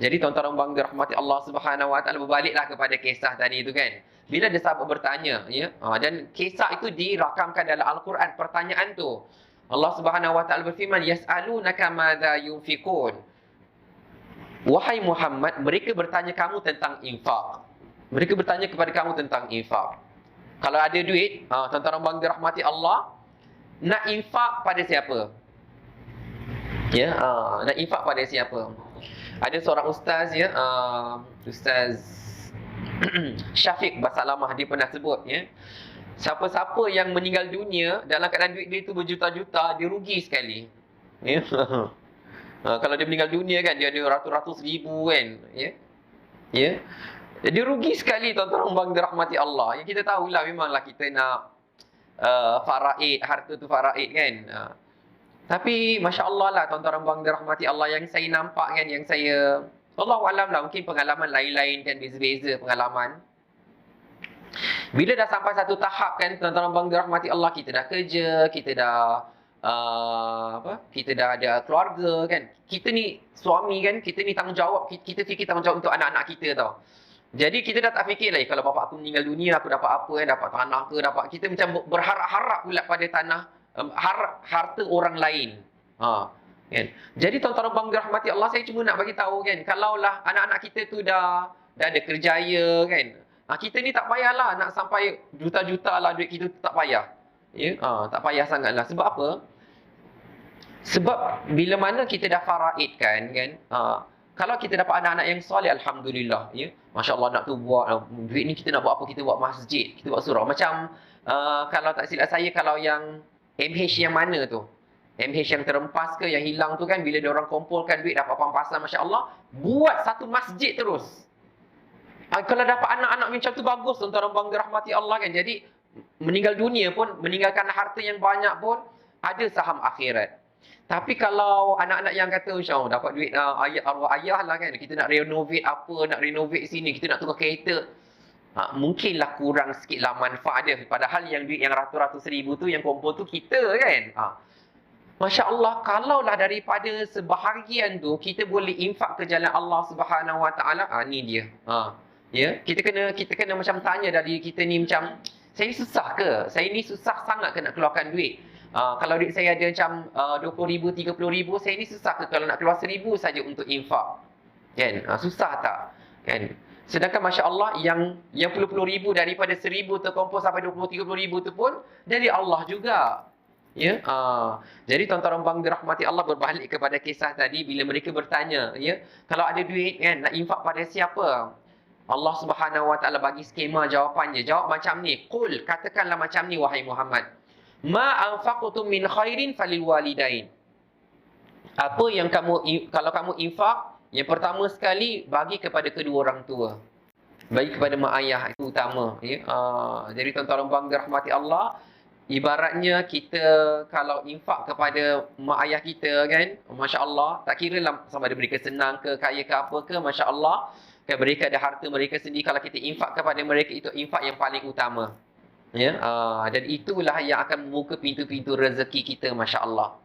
Jadi tuan-tuan bang dirahmati Allah Subhanahu Wa Taala, berbaliklah kepada kisah tadi itu kan. Bila ada sahabat bertanya, ya, dan kisah itu dirakamkan dalam Al-Quran, pertanyaan tu. Allah Subhanahu Wa Taala berfirman, yas'alunaka madza yunfikun. Wahai Muhammad, mereka bertanya kamu tentang infak. Mereka bertanya kepada kamu tentang infak. Kalau ada duit, tuan-tuan bang dirahmati Allah, nak infak pada siapa? Ya, nak infak pada siapa? Ada seorang ustaz, ya, Ustaz Syafiq Basalamah, dia pernah sebut, ya, siapa-siapa yang meninggal dunia dalam keadaan duit dia tu berjuta-juta, dia rugi sekali. Ya. Kalau dia meninggal dunia kan, dia ada ratus-ratus ribu kan, ya. Ya. Dia rugi sekali tuan-tuan bang dirahmati Allah. Yang kita tahulah memanglah kita nak faraid, harta tu faraid kan. Tapi Masya Allah lah tuan-tuan bang dirahmati Allah, yang saya nampak kan, yang saya, Allahualam lah, mungkin pengalaman lain-lain kan, beza-beza pengalaman. Bila dah sampai satu tahap kan, tuan-tuan bang dirahmati Allah, kita dah kerja, kita dah kita dah ada keluarga kan. Kita ni suami kan, kita ni tanggungjawab, kita fikir tanggungjawab untuk anak-anak kita tau. Jadi kita dah tak fikir lagi, kalau bapak aku meninggal dunia, aku dapat apa kan, dapat tanah ke, dapat, kita macam berharap-harap pula pada tanah, harta orang lain. Kan? Jadi tuan-tuan bang dirahmati Allah, saya cuma nak bagi tahu kan, kalaulah anak-anak kita tu dah ada kerjaya kan, kita ni tak payahlah nak sampai juta-juta lah duit kita tu, tak payah. Ya, tak payah sangatlah. Sebab apa? Sebab bila mana kita dah faraidkan kan, kalau kita dapat anak-anak yang soleh, alhamdulillah, ya. Masya Allah, nak tu buat duit ni, kita nak buat apa? Kita buat masjid, kita buat surau. Macam kalau tak silap saya, kalau yang MH yang mana tu, MH yang terempas ke, yang hilang tu kan, bila dia orang kumpulkan duit dapat pampasan, Masya Allah, buat satu masjid terus. Kalau dapat anak-anak macam tu bagus, tuan-tuan bang dirahmati Allah kan. Jadi meninggal dunia pun, meninggalkan harta yang banyak pun, ada saham akhirat. Tapi kalau anak-anak yang kata, insya Allah dapat duit arwah ayah lah kan, kita nak renovate apa, nak renovate sini, kita nak tukar kereta, mungkinlah kurang sikit lah manfaat dia. Padahal yang duit yang ratus-ratus ribu tu, yang kumpul tu kita kan. Masya Allah, kalaulah daripada sebahagian tu kita boleh infak ke jalan Allah Subhanahu Wa Taala, ni dia. Ya, kita kena macam tanya dari kita ni, macam saya ni susah ke? Saya ni susah sangat ke nak keluarkan duit? Kalau duit saya ada macam 20,000, 30,000, saya ni susah ke kalau nak keluar 1,000 saja untuk infak? Kan? Susah tak? Kan? Sedangkan Masya Allah, yang puluh-puluh ribu daripada 1,000 terkumpul sampai 20-30,000 tu pun dari Allah juga. Ya, jadi tuan-tuan bang dirahmati Allah, berbalik kepada kisah tadi, bila mereka bertanya, ya, kalau ada duit kan, nak infak pada siapa? Allah Subhanahu Wa Taala bagi skema jawapannya. Jawab macam ni. Qul, katakanlah macam ni wahai Muhammad. Ma anfaqtum min khairin falil walidain. Apa yang kalau kamu infak, yang pertama sekali bagi kepada kedua orang tua. Bagi kepada mak ayah, itu utama, ya. Jadi tuan-tuan bang dirahmati Allah, ibaratnya kita kalau infak kepada mak ayah kita kan, Masya Allah, tak kira lah sama ada mereka senang ke, kaya ke apa ke, Masya Allah, kan mereka ada harta mereka sendiri, kalau kita infak kepada mereka, itu infak yang paling utama. Ya, dan itulah yang akan membuka pintu-pintu rezeki kita, Masya Allah.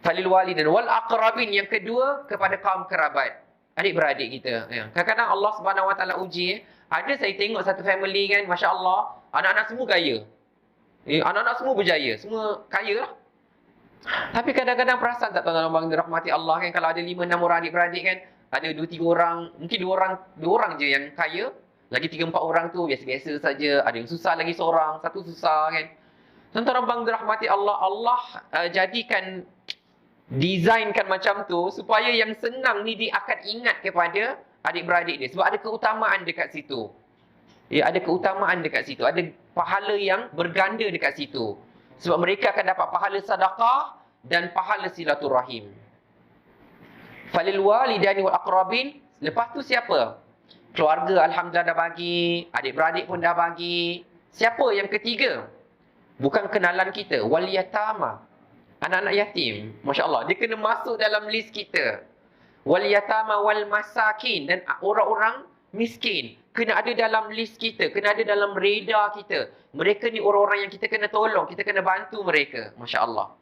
Falil walidin wal aqrabin, yang kedua kepada kaum kerabat, adik-beradik kita. Ya. Kadang-kadang Allah Subhanahu Wa Taala uji. Ada saya tengok satu family kan, Masya Allah, anak-anak semua kaya. Anak-anak semua berjaya, semua kaya lah. Tapi kadang-kadang perasan tak tuan-tuan bang dirahmati Allah kan, kalau ada 5-6 orang adik-beradik kan, ada 2-3 orang, mungkin 2 orang je yang kaya, lagi 3-4 orang tu biasa-biasa saja, ada yang susah lagi seorang, satu susah kan. Tuan-tuan bang dirahmati Allah, Allah jadikan, desainkan macam tu supaya yang senang ni dia akan ingat kepada adik-beradik dia, sebab ada keutamaan dekat situ. Ya, ada keutamaan dekat situ, ada pahala yang berganda dekat situ. Sebab mereka akan dapat pahala sedekah dan pahala silaturahim. Falil walidani wal aqrabin, lepas tu siapa? Keluarga alhamdulillah dah bagi, adik-beradik pun dah bagi. Siapa yang ketiga? Bukan kenalan kita, wal yatama. Anak-anak yatim. Masya-Allah, dia kena masuk dalam list kita. Wal yatama wal masakin, dan orang-orang miskin kena ada dalam list kita, kena ada dalam radar kita. Mereka ni orang-orang yang kita kena tolong, kita kena bantu mereka. Masya-Allah.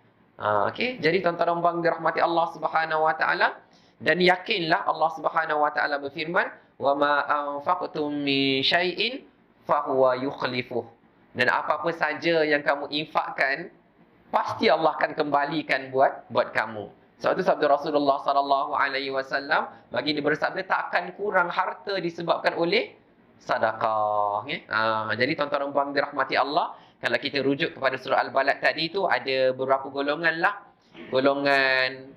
Okey, jadi tuan-tuan dan puan dirahmati Allah Subhanahu wa taala, dan yakinlah Allah Subhanahu wa taala berfirman, "Wa ma anfaqtum min syai'in fahuwa yukhlifuh." Dan apa-apa saja yang kamu infakkan, pasti Allah akan kembalikan buat kamu. Sebab itu sabda Rasulullah sallallahu alaihi wasallam, bagi dia bersabda, tak akan kurang harta disebabkan oleh sedekah. Jadi tuan-tuan dan puan dirahmati Allah, kalau kita rujuk kepada surah Al-Balad tadi tu, ada beberapa golongan lah. Golongan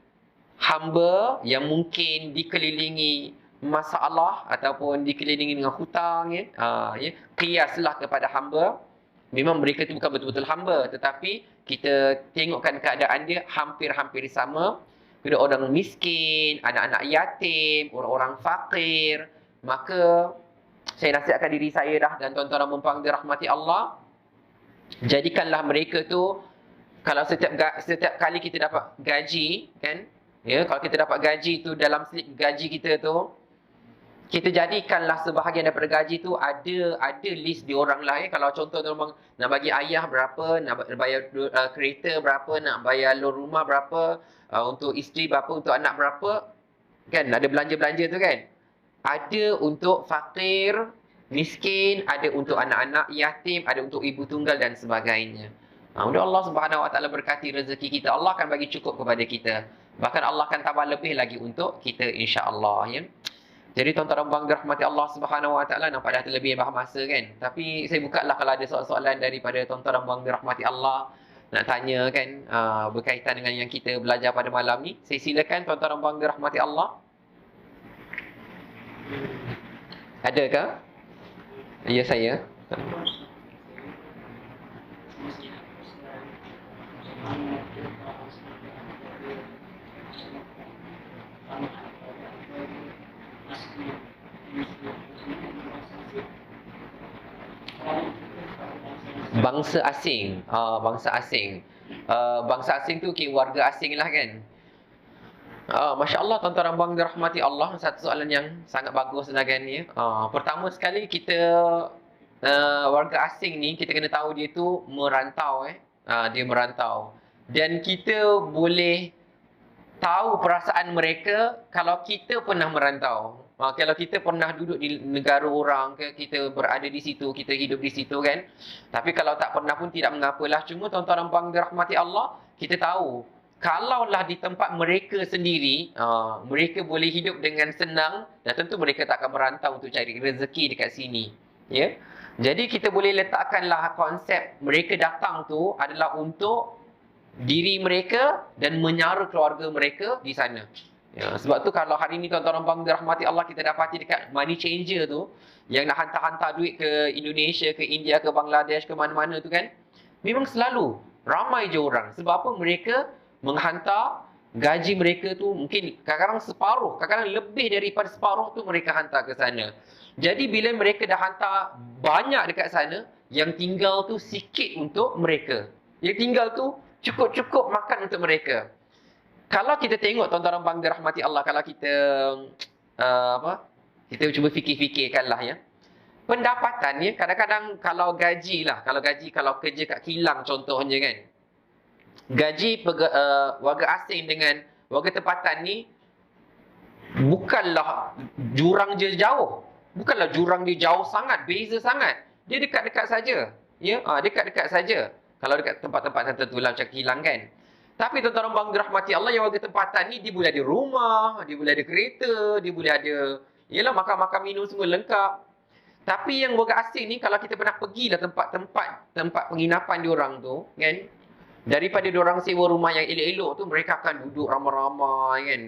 hamba yang mungkin dikelilingi masalah ataupun dikelilingi dengan hutang. Qiyaslah kepada hamba. Memang mereka tu bukan betul-betul hamba, tetapi kita tengokkan keadaan dia hampir-hampir sama. Bila orang miskin, anak-anak yatim, orang-orang fakir, maka saya nasihatkan diri saya dah, dan tuan-tuan dan puan dirahmati Allah, jadikanlah mereka tu, kalau setiap kali kita dapat gaji, kan, kalau kita dapat gaji tu, dalam slip gaji kita tu, kita jadikanlah sebahagian daripada gaji tu ada list di orang lain. Kalau contoh nak bagi ayah berapa, nak bayar kereta berapa, nak bayar loan rumah berapa, untuk isteri berapa, untuk anak berapa, kan, ada belanja-belanja tu kan. Ada untuk fakir, miskin, ada untuk anak-anak yatim, ada untuk ibu tunggal dan sebagainya. Mudah Allah Subhanahu wa taala berkati rezeki kita. Allah akan bagi cukup kepada kita. Bahkan Allah akan tambah lebih lagi untuk kita, insya-Allah, ya. Jadi tuan-tuan dan puan dirahmati Allah Subhanahu wa taala, nampak dah terlebih masa kan. Tapi saya buka lah kalau ada soalan-soalan daripada tuan-tuan dan puan dirahmati Allah, nak tanya kan, berkaitan dengan yang kita belajar pada malam ni. Saya silakan tuan-tuan dan puan dirahmati Allah. Adakah? Ya, saya. Bangsa asing. Bangsa asing. Bangsa asing tu warga asing lah kan. Masya Allah, tuan-tuan dan puan dirahmati Allah. Satu soalan yang sangat bagus lah kan ya. Pertama sekali, kita warga asing ni, kita kena tahu dia tu merantau. Dia merantau. Dan kita boleh tahu perasaan mereka kalau kita pernah merantau. Kalau kita pernah duduk di negara orang, kita berada di situ, kita hidup di situ kan. Tapi kalau tak pernah pun tidak mengapalah. Cuma tuan-tuan dan puan dirahmati Allah, kita tahu kalaulah di tempat mereka sendiri, mereka boleh hidup dengan senang, dan tentu mereka tak akan merantau untuk cari rezeki dekat sini. Ya. Jadi kita boleh letakkanlah konsep mereka datang tu adalah untuk diri mereka dan menyara keluarga mereka di sana. Ya, sebab tu kalau hari ni tuan-tuan dan puan dirahmati Allah, kita dapati dekat money changer tu, yang nak hantar-hantar duit ke Indonesia, ke India, ke Bangladesh, ke mana-mana tu kan, memang selalu ramai je orang. Sebab apa? Mereka menghantar gaji mereka tu mungkin kadang-kadang separuh, kadang-kadang lebih daripada separuh tu mereka hantar ke sana. Jadi bila mereka dah hantar banyak dekat sana, yang tinggal tu sikit untuk mereka. Yang tinggal tu cukup-cukup makan untuk mereka. Kalau kita tengok tuan-tuan dan puan dirahmati Allah, kalau kita kita cuba fikir-fikirkanlah ya. Pendapatan ya, kadang-kadang kalau gaji, kalau kerja kat kilang contohnya kan. Gaji warga asing dengan warga tempatan ni bukanlah jurang je jauh. Bukanlah jurang dia jauh sangat, beza sangat. Dia dekat-dekat saja. Ya, dekat-dekat saja. Kalau dekat tempat-tempat tertentu lah macam kilang kan. Tapi tuan-tuan dan puan dirahmati Allah, yang warga tempatan ni, dia boleh ada rumah, dia boleh ada kereta, dia boleh ada, yalah, makan-makan minum semua lengkap. Tapi yang warga asing ni, kalau kita pernah pergilah tempat penginapan diorang tu, kan, daripada diorang sewa rumah yang elok-elok tu, mereka akan duduk ramai-ramai kan,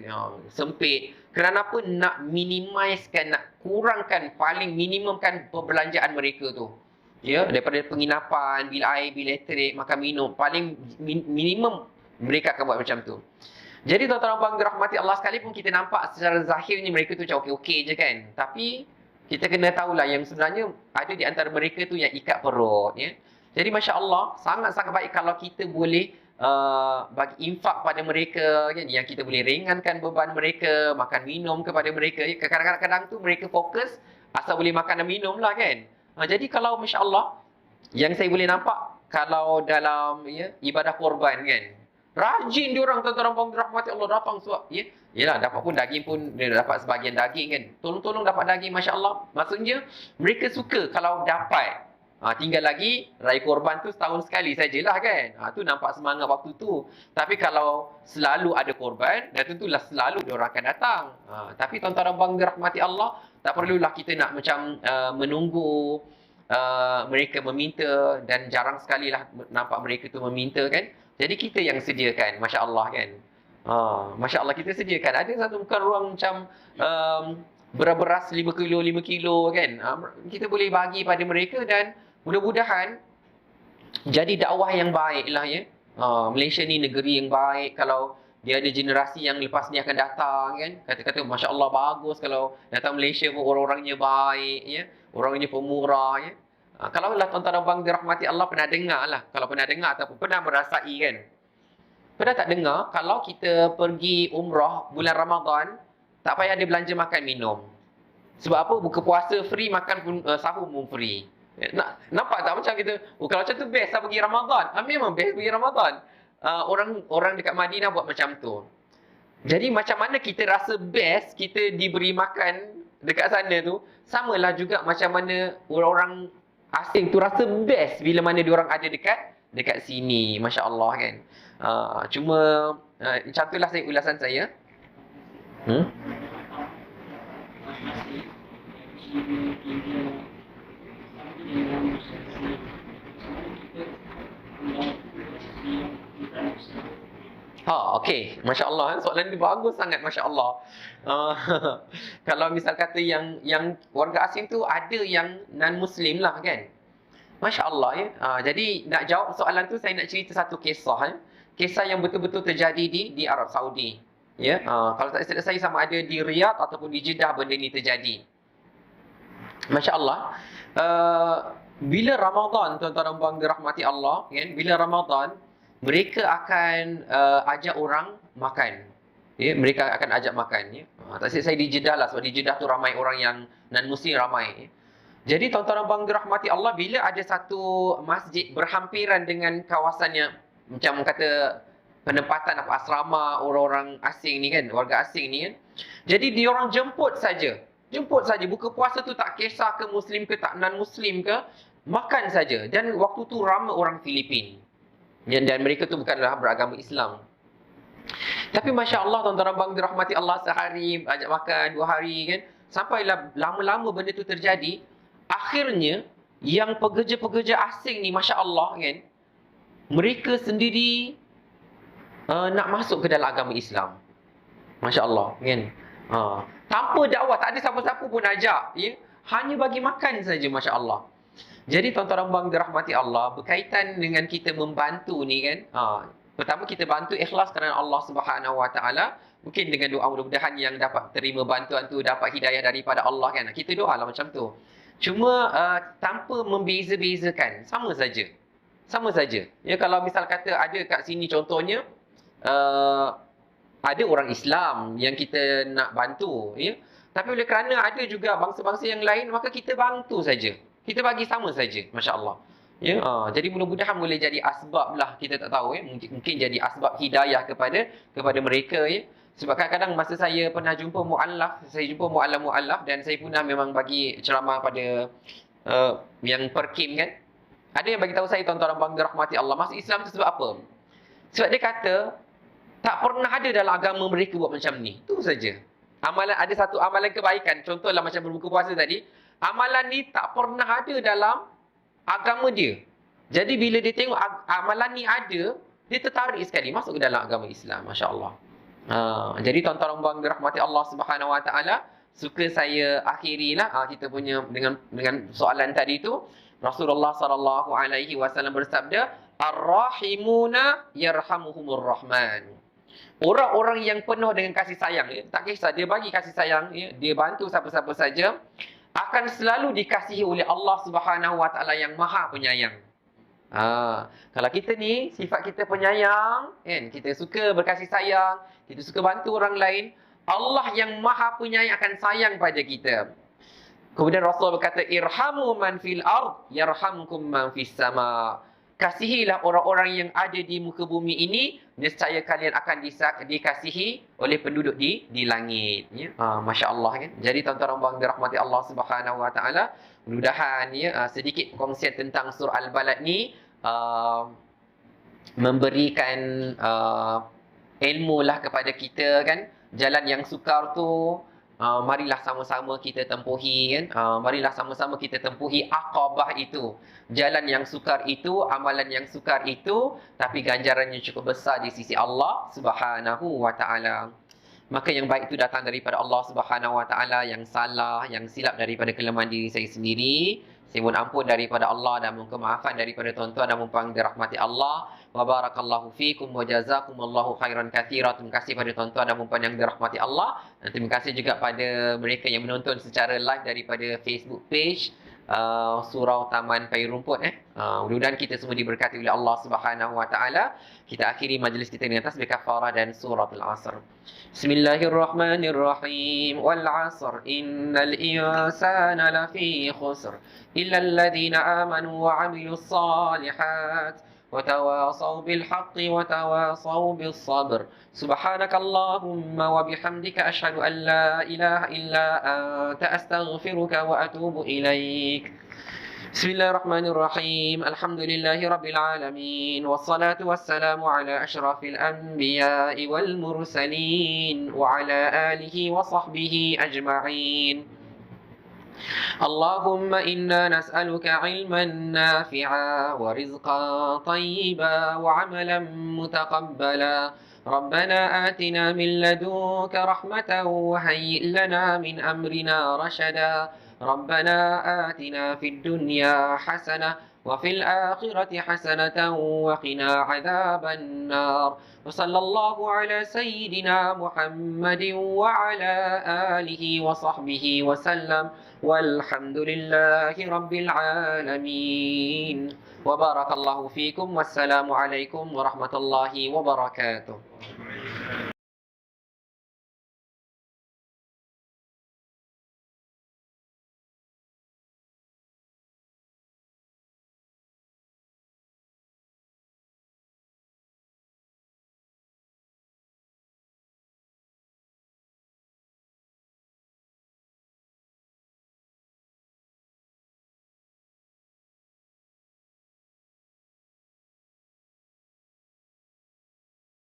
sempit. Kenapa? Nak minimizekan, nak kurangkan, paling minimumkan perbelanjaan mereka tu. Ya, daripada penginapan, bil air, bil elektrik, makan minum, paling minimum mereka akan buat macam tu. Jadi tuan-tuan dan puan dirahmati Allah, sekalipun kita nampak secara zahir ni mereka tu macam okey-okey je kan. Tapi kita kena tahulah yang sebenarnya ada di antara mereka tu yang ikat perut, ya. Jadi Masya Allah, sangat-sangat baik kalau kita boleh bagi infak pada mereka, kan? Yang kita boleh ringankan beban mereka, makan minum kepada mereka. Ya. Kadang-kadang tu mereka fokus, asal boleh makan dan minum lah kan. Jadi kalau Masya Allah, yang saya boleh nampak, kalau dalam ya, ibadah korban kan, rajin diorang tuan-tuan dan puan dirahmati Allah datang sebab ya, yelah dapat pun daging pun dia dapat sebahagian daging kan. Tolong-tolong dapat daging masya-Allah. Maksudnya mereka suka kalau dapat. Tinggal lagi raya korban tu setahun sekali sajalah kan. Tu nampak semangat waktu tu. Tapi kalau selalu ada korban, dan tentulah selalu diorang akan datang. Tapi tuan-tuan dan puan dirahmati Allah, tak perlulah kita nak macam menunggu mereka meminta, dan jarang sekali lah nampak mereka tu meminta kan. Jadi kita yang sediakan, Masya Allah kan. Masya Allah kita sediakan. Ada satu bukan ruang macam beras 5 kilo, 5 kilo kan. Kita boleh bagi pada mereka dan mudah-mudahan jadi dakwah yang baik lah ya. Malaysia ni negeri yang baik. Kalau dia ada generasi yang lepas ni akan datang kan. Kata-kata Masya Allah bagus kalau datang Malaysia pun orang-orangnya baik ya. Orangnya pemurah ya. Kalau lah tuan-tuan dan puan dirahmati Allah pernah dengar lah. Kalau pernah dengar ataupun pernah merasai kan. Pernah tak dengar kalau kita pergi umrah bulan Ramadan, tak payah ada belanja makan minum. Sebab apa? Buka puasa free, makan pun sahur pun free. Nampak tak macam kita, kalau macam tu best lah pergi Ramadan. Memang best pergi Ramadan. Orang dekat Madinah buat macam tu. Jadi macam mana kita rasa best kita diberi makan dekat sana tu, samalah juga macam mana orang-orang asing tu rasa best bila mana diorang ada dekat sini. Masya Allah kan. Cuma macam itulah ulasan saya. Okey. Masya Allah. Soalan ni bagus sangat. Masya Allah. Kalau misal kata yang warga asing tu ada yang non-Muslim lah kan. Masya Allah ya. Jadi nak jawab soalan tu saya nak cerita satu kisah ya. Kisah yang betul-betul terjadi di Arab Saudi. Ya. Kalau tak silap saya sama ada di Riyadh ataupun di Jeddah benda ni terjadi. Masya Allah. Bila Ramadan tuan-tuan dan puan dirahmati Allah kan, bila Ramadan mereka akan ajak orang makan. Ya, mereka akan ajak makan ya. Tak silap saya di Jeddah lah sebab di Jeddah tu ramai orang yang non-Muslim ramai. Ya. Jadi tuan-tuan dan puan dirahmati Allah, bila ada satu masjid berhampiran dengan kawasannya macam kata penempatan apa asrama orang-orang asing ni kan, warga asing ni kan. Jadi diorang jemput saja. Jemput saja, buka puasa tu tak kisah ke Muslim ke tak non-Muslim ke, makan saja. Dan waktu tu ramai orang Filipin. Dan mereka tu bukanlah beragama Islam. Tapi Masya Allah tuan-tuan dan puan dirahmati Allah, sehari ajak makan, 2 hari kan. Sampailah lama-lama benda tu terjadi. Akhirnya yang pekerja-pekerja asing ni Masya Allah kan, mereka sendiri nak masuk ke dalam agama Islam. Masya Allah kan. Tanpa dakwah, tak ada siapa-siapa pun ajak ya. Hanya bagi makan saja Masya Allah. Jadi tuan-tuan dan puan dirahmati Allah, berkaitan dengan kita membantu ni kan. Pertama kita bantu ikhlas kerana Allah Subhanahu Wa Taala. Mungkin dengan doa mudah-mudahan yang dapat terima bantuan tu dapat hidayah daripada Allah kan. Kita doalah macam tu. Cuma tanpa membeza-bezakan, sama saja. Sama saja. Ya, kalau misal kata ada kat sini contohnya ada orang Islam yang kita nak bantu ya. Tapi oleh kerana ada juga bangsa-bangsa yang lain, maka kita bantu saja. Kita bagi sama saja, Masya Allah. Ya, jadi mudah-mudahan boleh jadi asbab lah, kita tak tahu ya. Mungkin jadi asbab hidayah kepada mereka ya. Sebab kadang-kadang masa saya pernah jumpa mu'allaf, saya jumpa mu'allaf dan saya pernah memang bagi ceramah pada yang perkim kan. Ada yang bagi tahu saya tuan-tuan dan puan dirahmati Allah, masuk Islam tu sebab apa? Sebab dia kata tak pernah ada dalam agama mereka buat macam ni. Itu saja. Amalan, ada satu amalan kebaikan, contohlah macam berbuka puasa tadi. Amalan ni tak pernah ada dalam agama dia. Jadi bila dia tengok amalan ni ada, dia tertarik sekali masuk ke dalam agama Islam. Masya Allah. Jadi tuan-tuan dan puan dirahmati Allah Subhanahu Wa Taala, suka saya akhirilah kita punya dengan soalan tadi tu. Rasulullah sallallahu alaihi wasallam bersabda, "Ar-rahimuna yarhamuhumur rahman." Orang-orang yang penuh dengan kasih sayang ya, tak kisah dia bagi kasih sayang ya, dia bantu siapa-siapa saja, akan selalu dikasihi oleh Allah Subhanahu Wa Taala yang Maha Penyayang. Kalau kita ni sifat kita penyayang, kan? Kita suka berkasih sayang, kita suka bantu orang lain, Allah yang Maha Penyayang akan sayang pada kita. Kemudian Rasul berkata, irhamu man fil ard yarhamkum man fis sama. Kasihilah orang-orang yang ada di muka bumi ini, nescaya kalian akan dikasihi oleh penduduk di langit. Ya? Masya Allah, kan? Jadi tuan-tuan dan dirahmati Allah Subhanahu Wa Taala, mudah-mudahan ya, sedikit perkongsian tentang surah Al-Balad ni memberikan ilmu lah kepada kita, kan? Jalan yang sukar tu, marilah sama-sama kita tempuhi, kan? Marilah sama-sama kita tempuhi aqabah itu. Jalan yang sukar itu, amalan yang sukar itu, tapi ganjarannya cukup besar di sisi Allah Subhanahu Wa Taala. Maka yang baik itu datang daripada Allah Subhanahu Wa Taala, yang salah, yang silap daripada kelemahan diri saya sendiri, saya mohon ampun daripada Allah dan mohon kemaafan daripada tuan-tuan dan puan dirahmati Allah. Wa barakallahu fikum wa jazakumullahu khairan katsira. Terima kasih pada tuan-tuan dan puan yang dirahmati Allah. Dan terima kasih juga pada mereka yang menonton secara live daripada Facebook page Surau Taman Payung Rumput. Mudah-mudahan kita semua diberkati oleh Allah Subhanahu Wa Taala. Kita akhiri majlis kita dengan tasbih kafarah dan surah Al-Asr. Bismillahirrahmanirrahim. Wal 'asr innal insana lafi khusr illa alladhina amanu wa 'amilus salihat وتواصوا بالحق وتواصوا بالصبر سبحانك اللهم وبحمدك أشهد أن لا إله إلا أنت أستغفرك وأتوب إليك بسم الله الرحمن الرحيم الحمد لله رب العالمين والصلاة والسلام على أشرف الأنبياء والمرسلين وعلى آله وصحبه أجمعين اللهم إنا نسألك علما نافعا ورزقا طيبا وعملا متقبلا ربنا آتنا من لدنك رحمة وهيئ لنا من أمرنا رشدا ربنا آتنا في الدنيا حسنة وفي الآخرة حسنة وقنا عذاب النار وصلى الله على سيدنا محمد وعلى آله وصحبه وسلم والحمد لله رب العالمين وبارك الله فيكم والسلام عليكم ورحمة الله وبركاته.